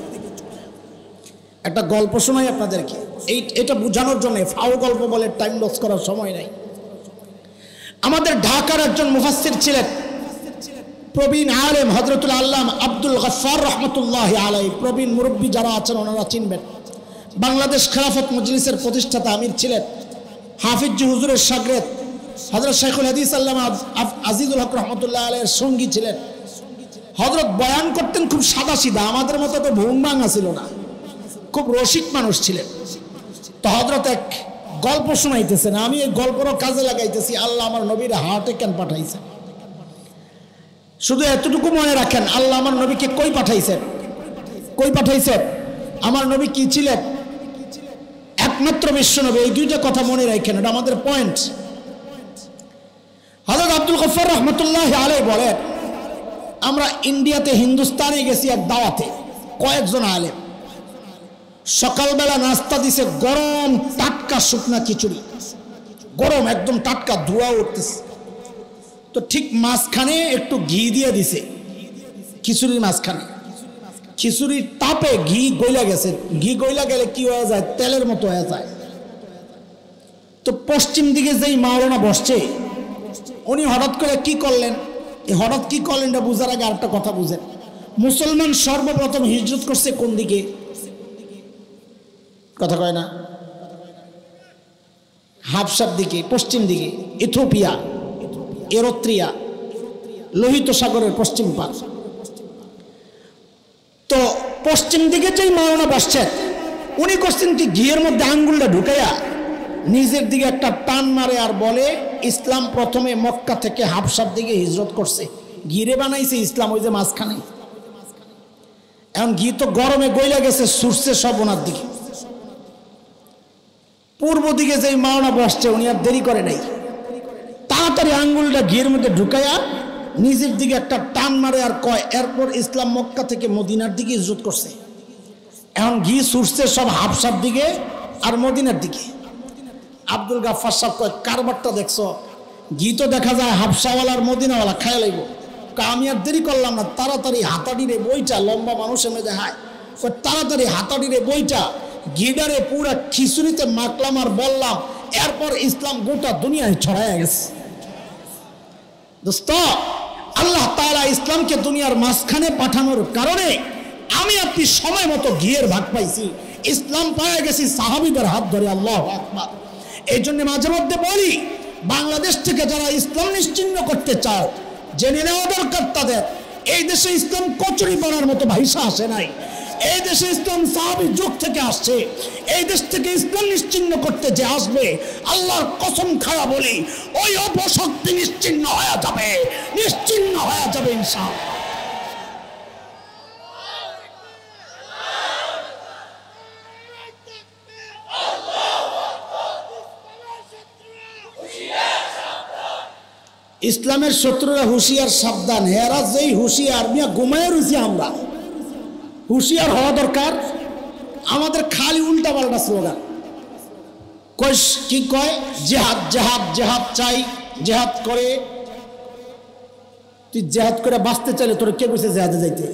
একটা গল্প শোনাই আপনাদেরকে, এটা বোঝানোর জন্য। ফাও গল্প বলে টাইম লস করার সময় নাই। আমাদের ঢাকার একজন মুফাসসির ছিলেন, প্রবীণ আলেম, হযরতুল আল্লামা আব্দুল গফফার রাহমাতুল্লাহি আলাইহি। প্রবীণ মুরব্বী যারা আছেন ওনারা চিনবেন। বাংলাদেশ খেলাফত মজলিসের প্রতিষ্ঠাতা আমির ছিলেন। হাফিজ হুজুরের শাগরেদ হযরত শাইখুল হাদিস আল্লামা আজিজুল হক রাহমাতুল্লাহ আলাইহির সঙ্গী ছিলেন। হযরত বয়ান করতেন খুব সাদাসিধা, আমাদের মতো তো ভুংভাঙা ছিল না, খুব রসিক মানুষ ছিলেন। তো হযরত এক গল্প শোনাইতেছেন, আমি এই গল্পরও কাজে লাগাইতেছি। আল্লাহ আমার নবীর হাটে কেন পাঠাইছেন? শুধু এতটুকু মনে রাখেন, আল্লাহ আমার নবীকে কই পাঠাইছেন? কই পাঠাইছেন? আমার নবী কি ছিলেন? একমাত্র বিশ্ব নবী। এই দুইটা কথা মনে রাখেন, এটা আমাদের পয়েন্ট। হযরত আব্দুল গফফার রাহমাতুল্লাহি আলাইহি বলেন, আমরা ইন্ডিয়াতে, হিন্দুস্তানে গেছি এক দাওয়াতে, কয়েকজন আলেম, সকালবেলা নাস্তা দিছে গরম টাটকা শুকনা খিচুড়ি, গরম একদম টাটকা, ধোঁয়া উঠতেছে। তো ঠিক মাঝখানে একটু ঘি দিয়ে দিছে খিচুড়ির মাঝখানে। খিচুড়ির তাপে ঘি গইলা গেছে। ঘি গইলা গেলে কি হয়ে যায়? তেলের মতো হয়ে যায়। তো পশ্চিম দিকে যেই মাওলানা বসছে, উনি হঠাৎ করে কি করলেন? এই হঠাৎ কি করলেন এটা বুঝার আগে আরেকটা কথা বুঝেন। মুসলমান সর্বপ্রথম হিজরত করছে কোন দিকে? কথা কয় না? হাবশার দিকে, পশ্চিম দিকে, ইথিওপিয়া, এরিত্রিয়া, লোহিত সাগরের পশ্চিম পার। তো পশ্চিম দিকে যেই মাওলানা বসছেন, উনি করছেন কি, ঘিয়ের মধ্যে আঙ্গুলটা ঢুকাইয়া নিজের দিকে একটা টান মারে আর বলে, ইসলাম প্রথমে মক্কা থেকে হাবশার দিকে হিজরত করছে। ঘিরে বানাইছে ইসলাম ওই যে মাঝখানে। এখন ঘি তো গরমে গইলা গেছে, সুরছে সব ওনার দিকে। পূর্ব দিকে যেই মাওলানা বসছে, উনি আর দেরি করে নাই, তাড়াতাড়ি আঙ্গুলটা ঘিয়ের মধ্যে ঢুকাইয়া নিজের দিকে একটা টান মারে আর কয়, এরপর ইসলাম মক্কা থেকে মদিনার দিকে হিজরত করছে। এখন ঘি সুরছে সব হাবশার দিকে আর মদিনার দিকে। আব্দুল গাফফার সাহেব কয়, কারবারটা দেখছো? ঘি তো দেখা যায় হাবশাওয়ালার মদিনাওয়ালা খায় লাগবো। আমি আর দেরি করলাম না, তাড়াতাড়ি হাতাড়িরে বইটা, লম্বা মানুষের মেয়েদের হায়, তাড়াতাড়ি হাতাড়িরে বইটা ঘিডারে পুরা খিচুড়িতে মাখলাম আর বললাম, এরপর ইসলাম গোটা দুনিয়ায় ছড়ায় গেছে। দোস্ত, আল্লাহ তাআলা ইসলামকে দুনিয়ার মাঝখানে পাঠানোর কারণে আমি আপনি সময় মতো ঘিয়ের ভাগ পাইছি, ইসলাম পাওয়া গেছি সাহাবীদের হাত ধরে। আল্লাহু আকবার। এই জন্য মাঝে মধ্যে বলি, বাংলাদেশ থেকে যারা ইসলাম নিশ্চিহ্ন করতে চাও, জেনে নেওয়া দরকার তাদের, এই দেশে ইসলাম কচুরি পানার মতো ভাইসা আসে নাই। এই দেশে ইসলাম সাহাবী যুগ থেকে আসছে। এই দেশ থেকে ইসলাম নিশ্চিহ্ন করতে যে আসবে, আল্লাহর কসম খায়া বলি, ওই অপশক্তি নিশ্চিহ্ন হয়ে যাবে, নিশ্চিহ্ন হয়ে যাবে ইনশাআল্লাহ। ইসলামের শত্রুরা হুঁশিয়ার, সাবধান। হেরা যেই হুঁশিয়ার, মিয়া ঘুমায় রয়েছি আমরা। হুঁশিয়ার হওয়া দরকার। আমাদের খালি উল্টা পাল্টা স্লোগান। কি কয়? জেহাদ, জেহাদ, জেহাদ চাই, জেহাদ করে। তুই জেহাদ করে বাঁচতে চাইলে তোর কে কইছে জেহাদে যাইতে?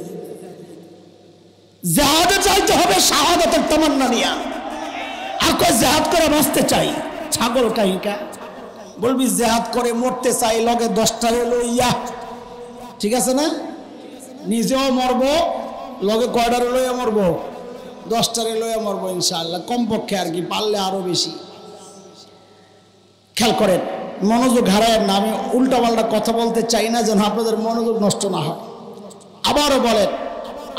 জেহাদে চাইতে হবে শাহাদাতের তামান্না নিয়া। আর কয় জেহাদ করে বাঁচতে চাই, ছাগল কাহিকা। বলবি জেহাদ করে মরতে চাই, লগে 10টা লইয়া, ঠিক আছে না? নিজেও মরব, লগে কয়টার লইয়া মরব? 10টারে লইয়া মরব ইনশাআল্লাহ, কমপক্ষে আর কি, পারলে আরো বেশি। খেয়াল করেন, মনোযোগ হারায় না। আমি উল্টা পাল্টা কথা বলতে চাই না, যেন আপনাদের মনোযোগ নষ্ট না হয়। আবারও বলেন,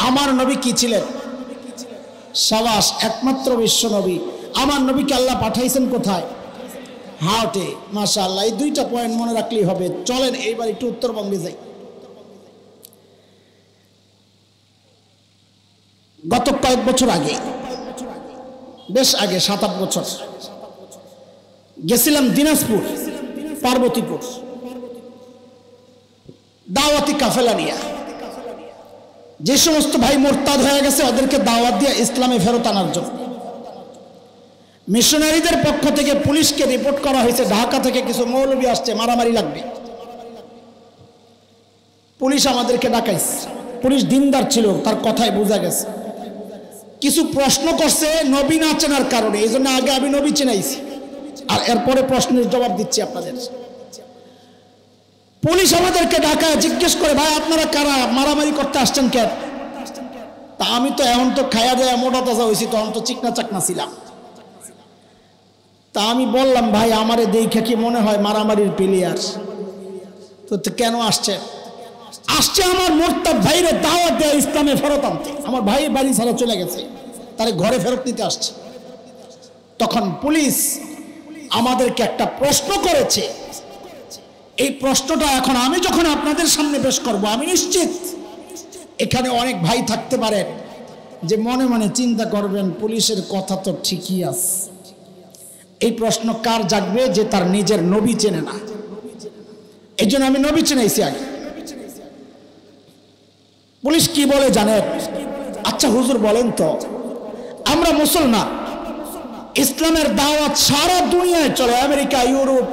আমার নবী কি ছিলেন? সাবাস, একমাত্র বিশ্ব নবী। আমার নবীকে আল্লাহ পাঠাইছেন কোথায়? হাটে। মাশাআল্লাহ, এই 2টা পয়েন্ট মনে রাখলেই হবে। চলেন এইবার একটু উত্তরবঙ্গে যাই। গত কয়েক বছর আগে, বেশ আগে, 7-8 বছর, গেছিলাম দিনাজপুর, পার্বতীপুর, দাওয়াতি কাফেলা নিয়ে। যে সমস্ত ভাই মোরতাদ হয়ে গেছে, ওদেরকে দাওয়াত দিয়ে ইসলামে ফেরত আনার জন্য মিশনারিদের পক্ষ থেকে পুলিশকে রিপোর্ট করা হয়েছে, ঢাকা থেকে কিছু মৌলবী আসছে, মারামারি লাগবে। পুলিশ আমাদেরকে ডাকাইছে। পুলিশ দিনদার ছিল, তার কথায় বোঝা গেছে। কিছু প্রশ্ন করছে নবী না চেনার কারণে, এই জন্য আগে আমি নবী চেনাইছি, আর এরপরে প্রশ্নের জবাব দিচ্ছি আপনাদের। পুলিশ আমাদেরকে ঢাকায় জিজ্ঞেস করে, ভাই আপনারা কারা, মারামারি করতে আসছেন কেন? তা আমি তো এখন তো খায়া দেয়া মোটা তাজা হয়েছি, তখন তো চিকনা চাকনা ছিলাম। তা আমি বললাম, ভাই আমারে দেখে কি মনে হয় মারামারির প্লেয়ার? তো কেন আসছে? আসছে আমার মোরতাদ ভাইরে দাওয়াত দেয়া ইসলামে ফেরত আনতে। আমার ভাই বাড়ি ছাড়া চলে গেছে, তারে ঘরে ফেরত নিতে আসছে। তখন পুলিশ আমাদেরকে একটা প্রশ্ন করেছে। এই প্রশ্নটা এখন আমি যখন আপনাদের সামনে পেশ করব, আমি নিশ্চিত এখানে অনেক ভাই থাকতে পারেন যে মনে মনে চিন্তা করবেন, পুলিশের কথা তো ঠিকই আছে। এই প্রশ্ন কার জাগবে? যে তার নিজের নবী চেনে না। এই জন্য আমি নবী চেনাইছি আগে। পুলিশ কি বলে জানেন? আচ্ছা হুজুর বলেন তো, আমরা মুসলমান, ইসলামের দাওয়াত সারা দুনিয়ায় চলে, আমেরিকা, ইউরোপ,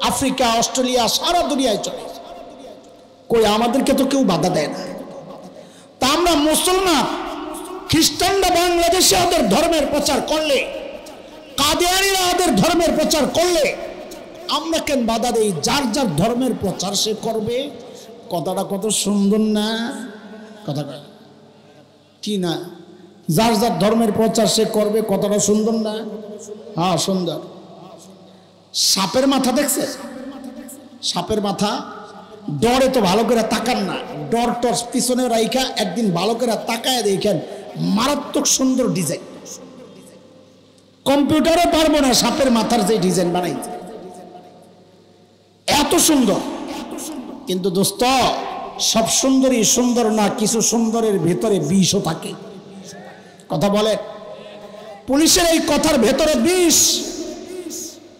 আফ্রিকা, অস্ট্রেলিয়া, সারা দুনিয়ায় চলে। কই আমাদেরকে তো কেউ বাধা দেয় না। তা আমরা মুসলমান, খ্রিস্টানরা বাংলাদেশে ওদের ধর্মের প্রচার করলে, কাদিয়ানীরা ওদের ধর্মের প্রচার করলে আমরা কেন বাধা দেই? যার যার ধর্মের প্রচার সে করবে। কথাটা কত সুন্দর না? কথাটা কি না? যার যার ধর্মের প্রচার সে করবে, কথাটা সুন্দর না? হ্যাঁ সুন্দর। সাপের মাথা দেখছে? সাপের মাথা ডরে তো ভালো করে তাকান না, ডর টর পিছনে রাইখা একদিন ভালো করে তাকায় দেখেন মারাত্মক সুন্দর ডিজাইন। কম্পিউটারে পারবো না সাপের মাথার যে ডিজাইন বানাইছে, এত সুন্দর। কিন্তু দোস্ত, সব সুন্দরই সুন্দর না, কিছু সুন্দরের ভেতরে বিষও থাকে। কথা বলে পুলিশের এই কথার ভেতরে বিষ।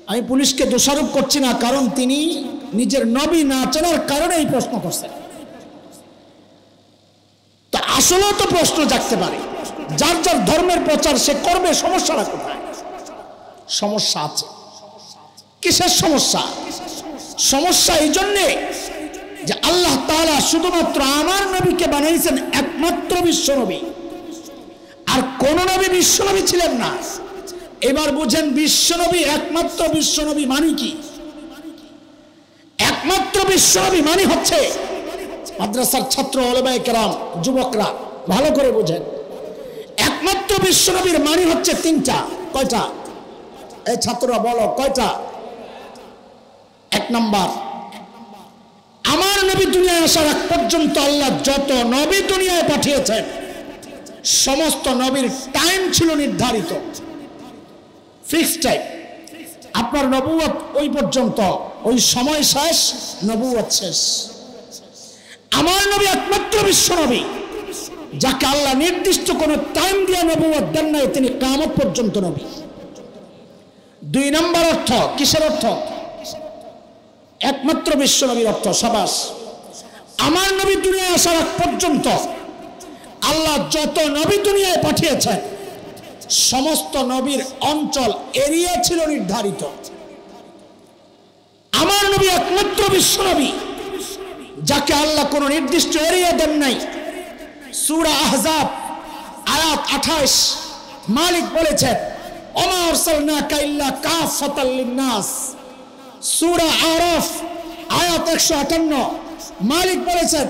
আমি পুলিশকে দোষারোপ করছি না, কারণ তিনি নিজের নবী না চেনার কারণে এই প্রশ্ন করছেন। তা আসলেও তো প্রশ্ন জাগতে পারে, যার যার ধর্মের প্রচার সে করবে, সমস্যাটা কোথায়? সমস্যা আছে। কিসের সমস্যা? সমস্যা এই জন্যে যে আল্লাহ তাআলা শুধুমাত্র আমার নবীকে বানাইছেন একমাত্র বিশ্ব নবী, আর কোন নবী বিশ্ব নবী ছিলেন না। এবার বুঝেন বিশ্বনবী, একমাত্র বিশ্বনবী মানে কি? একমাত্র বিশ্বনবী মানে হচ্ছে, মাদ্রাসার ছাত্র ওলামায়ে কেরাম, যুবকরা ভালো করে বুঝেন, একমাত্র বিশ্বনবীর মানে হচ্ছে তিনটা। কয়টা? এই ছাত্ররা বলো কয়টা? এক নাম্বার, আমার নবী দুনিয়ায় আসার আগ পর্যন্ত আল্লাহ যত নবী দুনিয়ায় পাঠিয়েছেন সমস্ত নবীর টাইম ছিল নির্ধারিত, ফিক্সড টাইম। আপনার নবুয়ত ওই পর্যন্ত, ওই সময় শেষ, নবুয়ত শেষ। আমার নবী একমাত্র বিশ্ব নবী যাকে আল্লাহ নির্দিষ্ট কোনো টাইম দিয়ে নবুয়ত দেন নাই, তিনি কিয়ামত পর্যন্ত নবী। দুই নম্বর অর্থ, কিসের অর্থ? একমাত্র বিশ্ব নবীর অর্থ। সাবাস। আমার নবী দুনিয়ায় আসার আগ পর্যন্ত আল্লাহ যত নবী দুনিয়ায় পাঠিয়েছেন সমস্ত নবীর অঞ্চল, এরিয়া ছিল নির্ধারিত। আমার নবী একমাত্র বিশ্ব নবী যাকে আল্লাহ কোন নির্দিষ্ট এরিয়া দেন নাই। সূরা আহজাব আয়াত 28 মালিক বলেছেন, ওমা আরসালনাকা ইল্লা কাফাতাল লিন্নাস। সূরা আরাফ আয়াত 158 মালিক বলেছেন,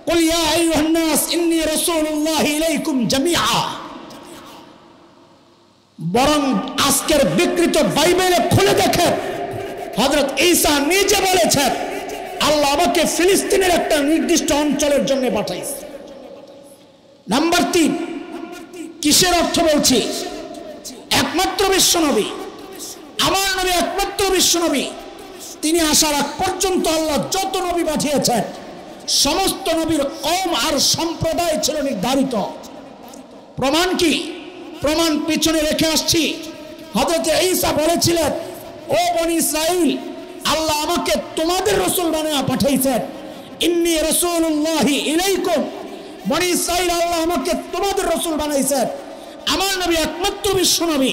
কুল ইয়া আইয়ুহান নাস ইন্নী রাসূলুল্লাহি ইলাইকুম জামিআ। বরং আজকের বিকৃত বাইবেলে খুলে দেখেন, হযরত ঈসা নিজে বলেছেন, আল্লাহ আমাকে ফিলিস্তিনের একটা নির্দিষ্ট অঞ্চলের জন্য পাঠাইছে। নাম্বার 3, কিসের অর্থ বলছি? একমাত্র বিশ্বনবী, আমার নবী একমাত্র বিশ্বনবী। তিনি আসার আগ পর্যন্ত আল্লাহ যত নবী পাঠিয়েছেন সমস্ত নবীর কওম আর সম্প্রদায় ছিল নির্ধারিত। প্রমাণ কি? প্রমাণ পিছনে রেখে আসছি। হযরত ঈসা বলেছিলেন, ও বনি ইসরাইল, আল্লাহ আমাকে তোমাদের রাসূল বানায়া পাঠাইছেন। ইন্নী রাসূলুল্লাহি ইলাইকুম। বনি ইসরাইল, আল্লাহ আমাকে তোমাদের রাসূল বানাইছেন। আমার নবী একমাত্র বিশ্ব নবী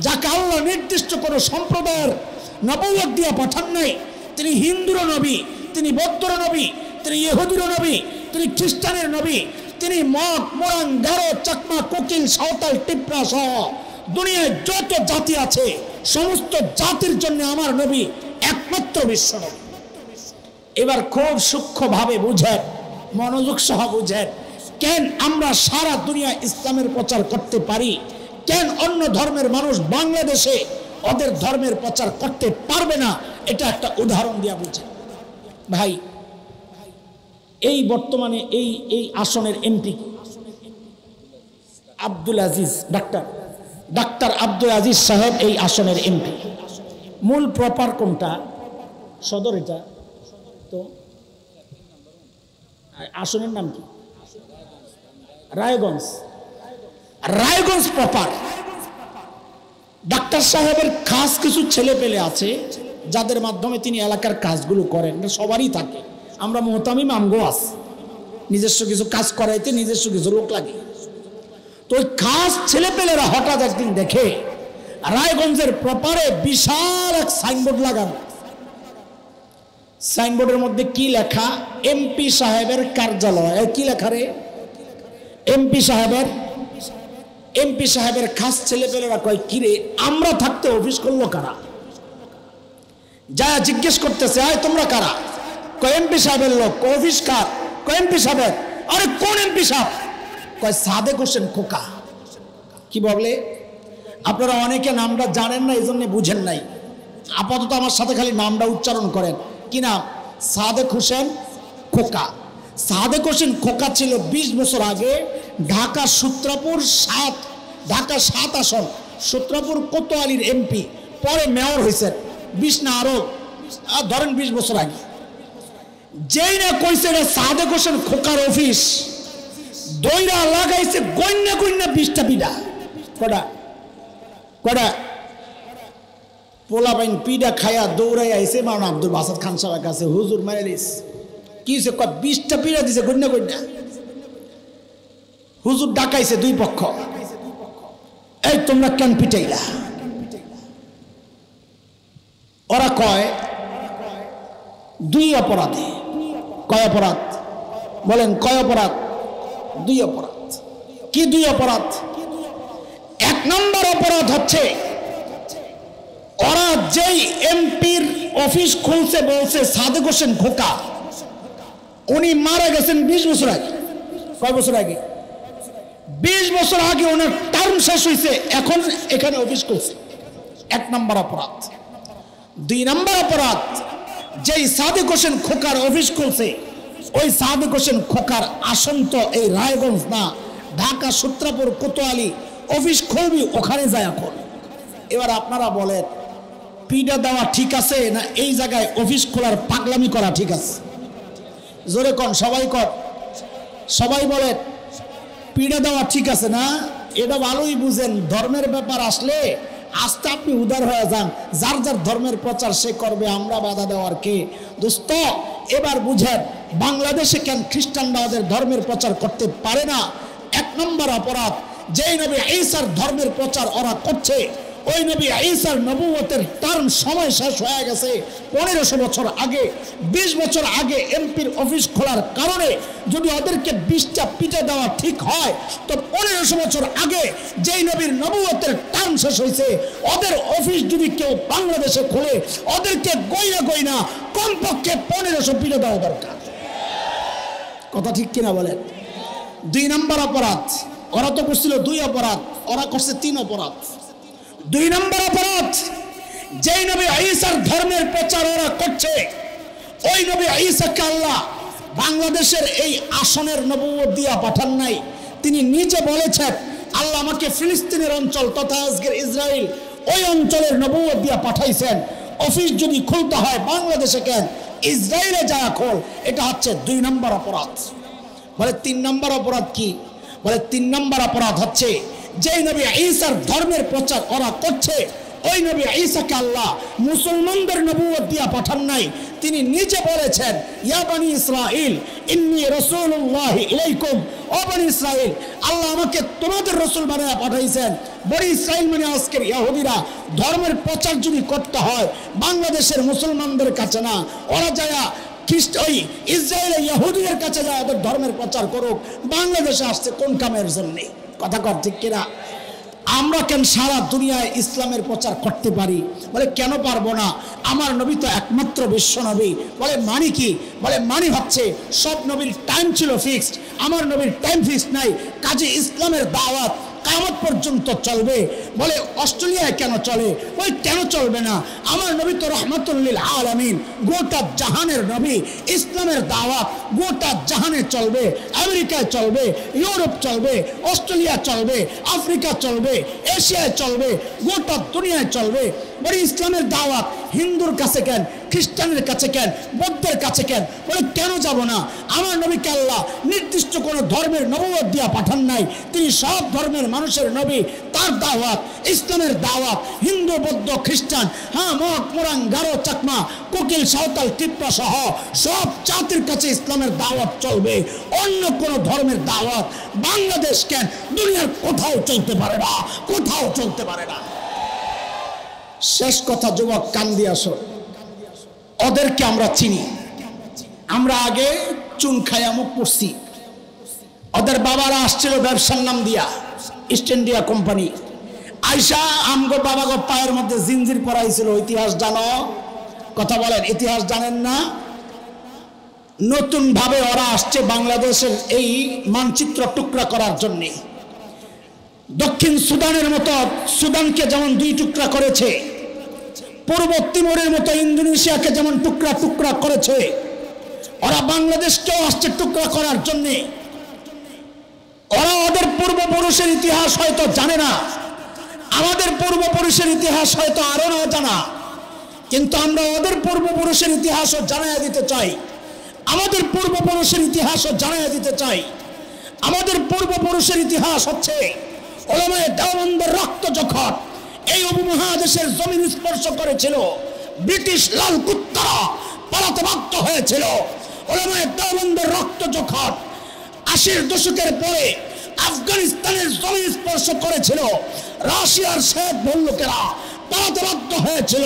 যাকে আল্লাহ নির্দিষ্ট কোনো সম্প্রদায়ের নবুয়ত দিয়ে পাঠান নাই। তিনি হিন্দুর নবী, তিনি বৌদ্ধর নবী, তিনি ইহুদির নবী, তিনি খ্রিস্টানের নবী, তিনি মগ, মোরাং, গারো, চাকমা, কোকিল, সাঁওতাল, টিপরা সহ দুনিয়ায় যত জাতি আছে সমস্ত জাতির জন্য আমার নবী একমাত্র বিশ্ব নবী। এবার খুব সূক্ষ্মভাবে বুঝেন, মনোযোগ সহ বুঝেন, কেন আমরা সারা দুনিয়া ইসলামের প্রচার করতে পারি, কেন অন্য ধর্মের মানুষ বাংলাদেশে ওদের ধর্মের প্রচার করতে পারবে না, এটা একটা উদাহরণ দিয়ে বুঝেন। ভাই, এই বর্তমানে এই আসনের এমপি আব্দুল আজিজ, ডাক্তার আব্দুল আজিজ সাহেব এই আসনের এমপি। মূল প্রপার কোনটা? সদর। এটা তো আসনের নাম কি? রায়গঞ্জ। রায়গঞ্জ প্রপার। ডাক্তার সাহেবের খাস কিছু ছেলে পেলে আছে যাদের মাধ্যমে তিনি এলাকার কাজগুলো করেন। সবারই থাকে, আমরা মোহতামিম আমগো আছি, নিজস্ব কিছু কাজ করাইতে নিজস্ব কিছু লোক লাগে। তো তো ওই খাস ছেলেপেলেরা হঠাৎ একদিন দেখে রায়গঞ্জের প্রপারে বিশাল এক সাইনবোর্ড লাগানো। সাইনবোর্ডের মধ্যে কি লেখা? এমপি সাহেবের কার্যালয়। কি লেখা রে? এমপি সাহেবের খাস ছেলেপেলেরা কয়, কিরে আমরা থাকতে অফিস করলো কারা? যা জিজ্ঞেস করতেছে, আয় তোমরা কারা? কয় এমপি সাহেবের লোক। অফিস কার? কয় এমপি সাহেবের। আরে কোন এমপি সাহেব? কয় সাদেক হোসেন খোকা। কি বলে? আপনারা অনেকে নামটা জানেন না, এই জন্য বুঝেন নাই। আপাতত আমার সাথে খালি নামটা উচ্চারণ করেন। কি নাম? সাদেক হোসেন খোকা। সাদেক হোসেন খোকা ছিল 20 বছর আগে ঢাকা সূত্রাপুর 7 আসন সূত্রাপুর কোতোয়ালির এমপি, পরে মেয়র হয়েছেন। 20 না আরো ধরেন 20 বছর আগে। যেই না কইছে সাদেক হোসেন খোকার অফিস, দইরা লাগাইছে গন্যা 20টা পিঠা। কটা পোলা বাইন পিঠা খায়া দৌড়াই আইছে মাওলানা আব্দুল বাসাত খান সাহেবের কাছে, হুজুর মাইলিস কি হয়েছে? 20টা পিঠা দিছে গন্যা। হুজুর ডাকাইছে দুই পক্ষ, এই তোমরা কেন পিটাইলা? ওরা কয় দুই অপরাধে। কয় অপরাধ বলেন? কয় অপরাধ? 2 অপরাধ। কি 2 অপরাধ? 1 নম্বর অপরাধ হচ্ছে ওরা যেই এমপির অফিস খুলছে বলছে সাদেক হোসেন খোকা, উনি মারা গেছেন 20 বছর আগে। কয় বছর আগে? 20 বছর আগে ওনার টার্ম শেষ হয়েছে, এখন এখানে অফিস খুলছে। 1 নম্বর অপরাধ। 2 নম্বর অপরাধ, যেই সাদেক হোসেন খোকার অফিস খুলছে ওই সাদেক হোসেন খোকার আসন তো এই রায়গঞ্জ না, ঢাকা সূত্রাপুর কোতোয়ালি। অফিস খুলবি ওখানে যায় এখন। এবার আপনারা বলেন পিডা দেওয়া ঠিক আছে না এই জায়গায় অফিস খোলার পাগলামি করা ঠিক আছে? জোরে কন, সবাই কন, সবাই বলেন পিডা দেওয়া ঠিক আছে না? এটা ভালোই বুঝেন, ধর্মের ব্যাপার আসলে আস্তে আপনি উদার হয়ে যান। যার যার ধর্মের প্রচার সে করবে, আমরা বাধা দেওয়ার কে? দোস্ত এবার বুঝেন বাংলাদেশে কেন খ্রিস্টানরা ওদের ধর্মের প্রচার করতে পারে না? 1 নম্বর অপরাধ, যেই নবী ঈসার ধর্মের প্রচার ওরা করছে, ওই নবী ঈসার নবুয়তের টার্ম সময় শেষ হয়ে গেছে 1500 বছর আগে। 20 বছর আগে এমপির অফিস খোলার কারণে যদি ওদেরকে 20টা পিঠে দেওয়া ঠিক হয়, তো 1500 বছর আগে যেই নবীর নবুয়তের টার্ম শেষ হয়েছে ওদের অফিস যদি কেউ বাংলাদেশে খোলে, ওদেরকে গইনা কমপক্ষে 1500 পিঠে দেওয়া দরকার। কথা ঠিক কিনা বলেন? 2 নম্বর অপরাধ, ওরা তো করছিল 2 অপরাধ, ওরা করছে 3 অপরাধ। 2 নম্বর অপরাধ, যেই নবী ঈসার ধর্মের প্রচার ওরা করছে, ওই নবী ঈসাকে আল্লাহ বাংলাদেশের এই আসনের নবুয়ত দিয়া পাঠান নাই। তিনি নিজে বলেছেন আল্লাহ আমাকে ফিলিস্তিনের অঞ্চল তথা আজকের ইসরায়েল ওই অঞ্চলের নবুয়ত দিয়া পাঠাইছেন। অফিস যদি খুলতে হয় বাংলাদেশে কেন, ইসরায়েলে যায় খোল। এটা হচ্ছে 2 নম্বর অপরাধ। বলে 3 নম্বর অপরাধ কি? বলে 3 নম্বর অপরাধ হচ্ছে যেই নবী ঈসার ধর্মের প্রচার ওরা করছে, ওই নবী ঈসাকে আল্লাহ মুসলমানদের নবুয়ত দিয়া পাঠান নাই। তিনি নিজে বলেছেন ইয়া বনি ইসরাইল ইন্নী রাসূলুল্লাহি ইলাইকুম, ও বনি ইসরাইল আল্লাহ আমাকে তোমাদের রাসূল বানায়া পাঠাইছেন। বনি ইসরাইল মানে আজকের ইহুদিরা। ধর্মের প্রচার যদি করতে হয় বাংলাদেশের মুসলমানদের কাছে না, ওরা যায় খ্রিস্ট ওই ইসরায়েলের ইহুদিদের কাছে যায় ওদের ধর্মের প্রচার করুক। বাংলাদেশে আসছে কোন কামের জন্য? কথা কর ঠিক কিনা? আমরা কেন সারা দুনিয়ায় ইসলামের প্রচার করতে পারি? বলে কেন পারবো না? আমার নবী তো একমাত্র বিশ্ব নবী। বলে মানি কি? বলে মানি হচ্ছে সব নবীর টাইম ছিল ফিক্সড, আমার নবীর টাইম ফিক্সড নাই। কাজে ইসলামের দাওয়াত কিয়ামত পর্যন্ত চলবে। বলে অস্ট্রেলিয়ায় কেন চলে? ওই কেন চলবে না? আমার নবী তো রহমাতুল লিল আলামিন, গোটা জাহানের নবী। ইসলামের দাওয়াত গোটা জাহানে চলবে, আমেরিকায় চলবে, ইউরোপ চলবে, অস্ট্রেলিয়া চলবে, আফ্রিকা চলবে, এশিয়ায় চলবে, গোটা দুনিয়ায় চলবে। বলে ইসলামের দাওয়াত হিন্দুর কাছে কেন, খ্রিস্টানের কাছে কেন, বৌদ্ধের কাছে কেন? বলে কেন যাব না? আমার নবীকে আল্লাহ নির্দিষ্ট কোনো ধর্মের নবুয়ত দিয়া পাঠান নাই। তিনি সব ধর্মের মানুষের নবী। কার দাওয়াত? ইসলামের দাওয়াত। হিন্দু, বৌদ্ধ, খ্রিস্টান, হ্যাঁ, মগ, মোরাং, গারো, চাকমা, কোকিল, সাঁওতাল, টিপ্রা সহ সব জাতির কাছে ইসলামের দাওয়াত চলবে। অন্য কোন ধর্মের দাওয়াত বাংলাদেশ কেন, দুনিয়ার কোথাও চলতে পারে না, কোথাও চলতে পারে না। শেষ কথা, যুবক কান দিয়ে আসো, ওদেরকে আমরা চিনি। আমরা আগে চুন খায়া মুখ পড়ছি। ওদের বাবারা আসছিল ব্যবসার নাম দিয়া, ইস্ট ইন্ডিয়া কোম্পানি। আইসা আমগো বাবাগো পায়ের মধ্যে জিনজির পরাইছিল। ইতিহাস জানো? কথা বলেন, ইতিহাস জানেন না? নতুন ভাবে ওরা আসছে বাংলাদেশের এই মানচিত্র টুকরা করার জন্যে। দক্ষিণ সুদানের মতো সুদানকে যেমন 2 টুকরা করেছে, পূর্ব তিমুরের মতো ইন্দোনেশিয়াকে যেমন টুকরা টুকরা করেছে, ওরা বাংলাদেশকেও আসছে টুকরা করার জন্যে। ওরা ওদের পূর্বপুরুষের ইতিহাস হয়তো জানে না, আমাদের পূর্বপুরুষের ইতিহাস হয়তো আরো না জানা, কিন্তু আমরা ওদের পূর্বপুরুষের ইতিহাসও জানাইয়া দিতে চাই। আমাদের পূর্বপুরুষের ইতিহাসও জানাইয়া দিতে চাই। আমাদের পূর্বপুরুষের ইতিহাস হচ্ছে উলামায়ে দেওবন্দের রক্ত যখন এই উপমহাদেশের জমিন স্পর্শ করেছিল, ব্রিটিশ লাল কুত্তারা পালাতে বাধ্য হয়েছিল। উলামায়ে দেওবন্দের রক্ত যখন 80-এর দশকের পরে আফগানিস্তানের জমিন স্পর্শ করেছিল, রাশিয়ার শেখ বল্লুকেরা পালাতে বাধ্য হয়েছিল।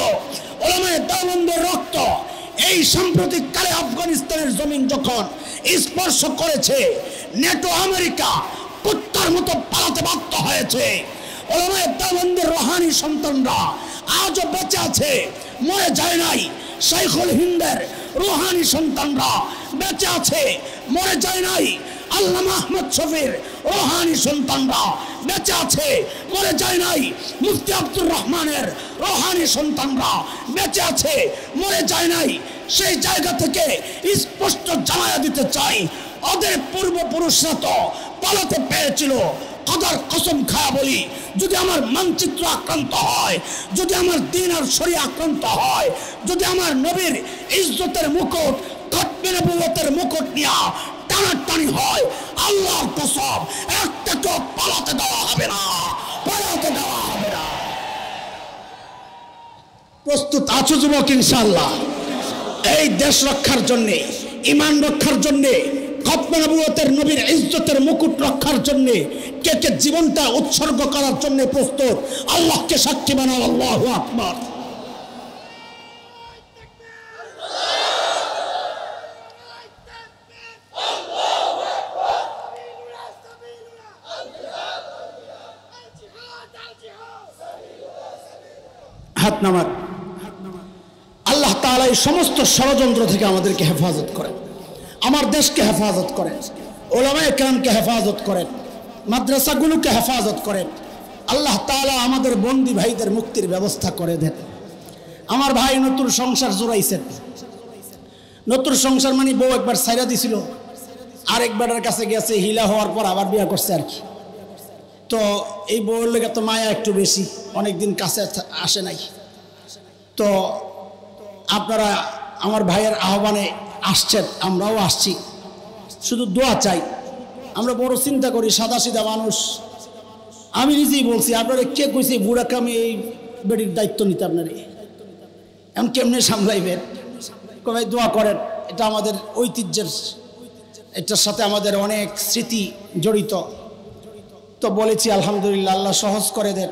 উলামায়ে দেওবন্দের রক্ত এই সাম্প্রতিক কালে আফগানিস্তানের জমিন যখন স্পর্শ করেছে, নেটো আমেরিকা কুত্তার মতো পালাতে বাধ্য হয়েছে। উলামায়ে দেওবন্দের রুহানি সন্তানরা আজও বেঁচে আছে, মরে যায় নাই। শাইখুল হিন্দের রুহানি সন্তানরা বেঁচে আছে, মরে যায় নাই। আল্লামা আহমদ শফির রুহানি সন্তানরা বেঁচে আছে, মরে যায় নাই। মুফতি আব্দুর রহমানের রুহানি সন্তানরা বেঁচে আছে, মরে যায় নাই। সেই জায়গা থেকে স্পষ্ট জানায়া দিতে চাই, ওদের পূর্বপুরুষরা তো পালাতে পেরেছিল। খোদার কসম খায়া বলি, যদি আমার মানচিত্র আক্রান্ত হয়, যদি আমার দিন আর শরীয়ত আক্রান্ত হয়, যদি আমার নবীর ইজ্জতের মুকুট, খতমে নবুয়তের মুকুট নিয়া টানাটানি হয়, আল্লাহর কসম একটাকে পালাতে দেওয়া হবে না, পালাতে দেওয়া হবে না। প্রস্তুত আছো যুবক? ইনশাআল্লাহ এই দেশ রক্ষার জন্যে, ইমান রক্ষার জন্যে, খতমে নবুয়তের নবীর ইজ্জতের মুকুট রক্ষার জন্যে কে কে জীবনটা উৎসর্গ করার জন্য প্রস্তুত? আল্লাহকে সাক্ষী বানাও। আল্লাহু আকবার। হাত নামান। আল্লাহ তাআলা এই সমস্ত ষড়যন্ত্র থেকে আমাদেরকে হেফাজত করেন, আমার দেশকে হেফাজত করেন, উলামায়ে কেরামকে হেফাজত করেন, মাদ্রাসাগুলোকে হেফাজত করেন। আল্লাহ তাআলা আমাদের বন্দী ভাইদের মুক্তির ব্যবস্থা করে দেন। আমার ভাই নতুন সংসার জোড়াইছেন। নতুন সংসার মানে বউ একবার ছাইরা দিছিল, আরেকবারের কাছে গেছে, হিলা হওয়ার পর আবার বিয়ে করছে আর কি। তো এই বউয়ের লেগে তো মায়া একটু বেশি, অনেকদিন কাছে আসে নাই। তো আপনারা আমার ভাইয়ের আহ্বানে আসছেন, আমরাও আসছি, শুধু দোয়া চাই। আমরা বড় চিন্তা করি, সাদা সিধা মানুষ। আমি নিজেই বলছি, আপনারা কে কইছে বুড়াকে আমি এই বেডির দায়িত্ব নিতে? আপনারা এমন কেমনে সামলাইবেন? ভাই দোয়া করেন, এটা আমাদের ঐতিহ্যের, এটার সাথে আমাদের অনেক স্মৃতি জড়িত। তো বলেছি আলহামদুলিল্লাহ, আল্লাহ সহজ করে দেন।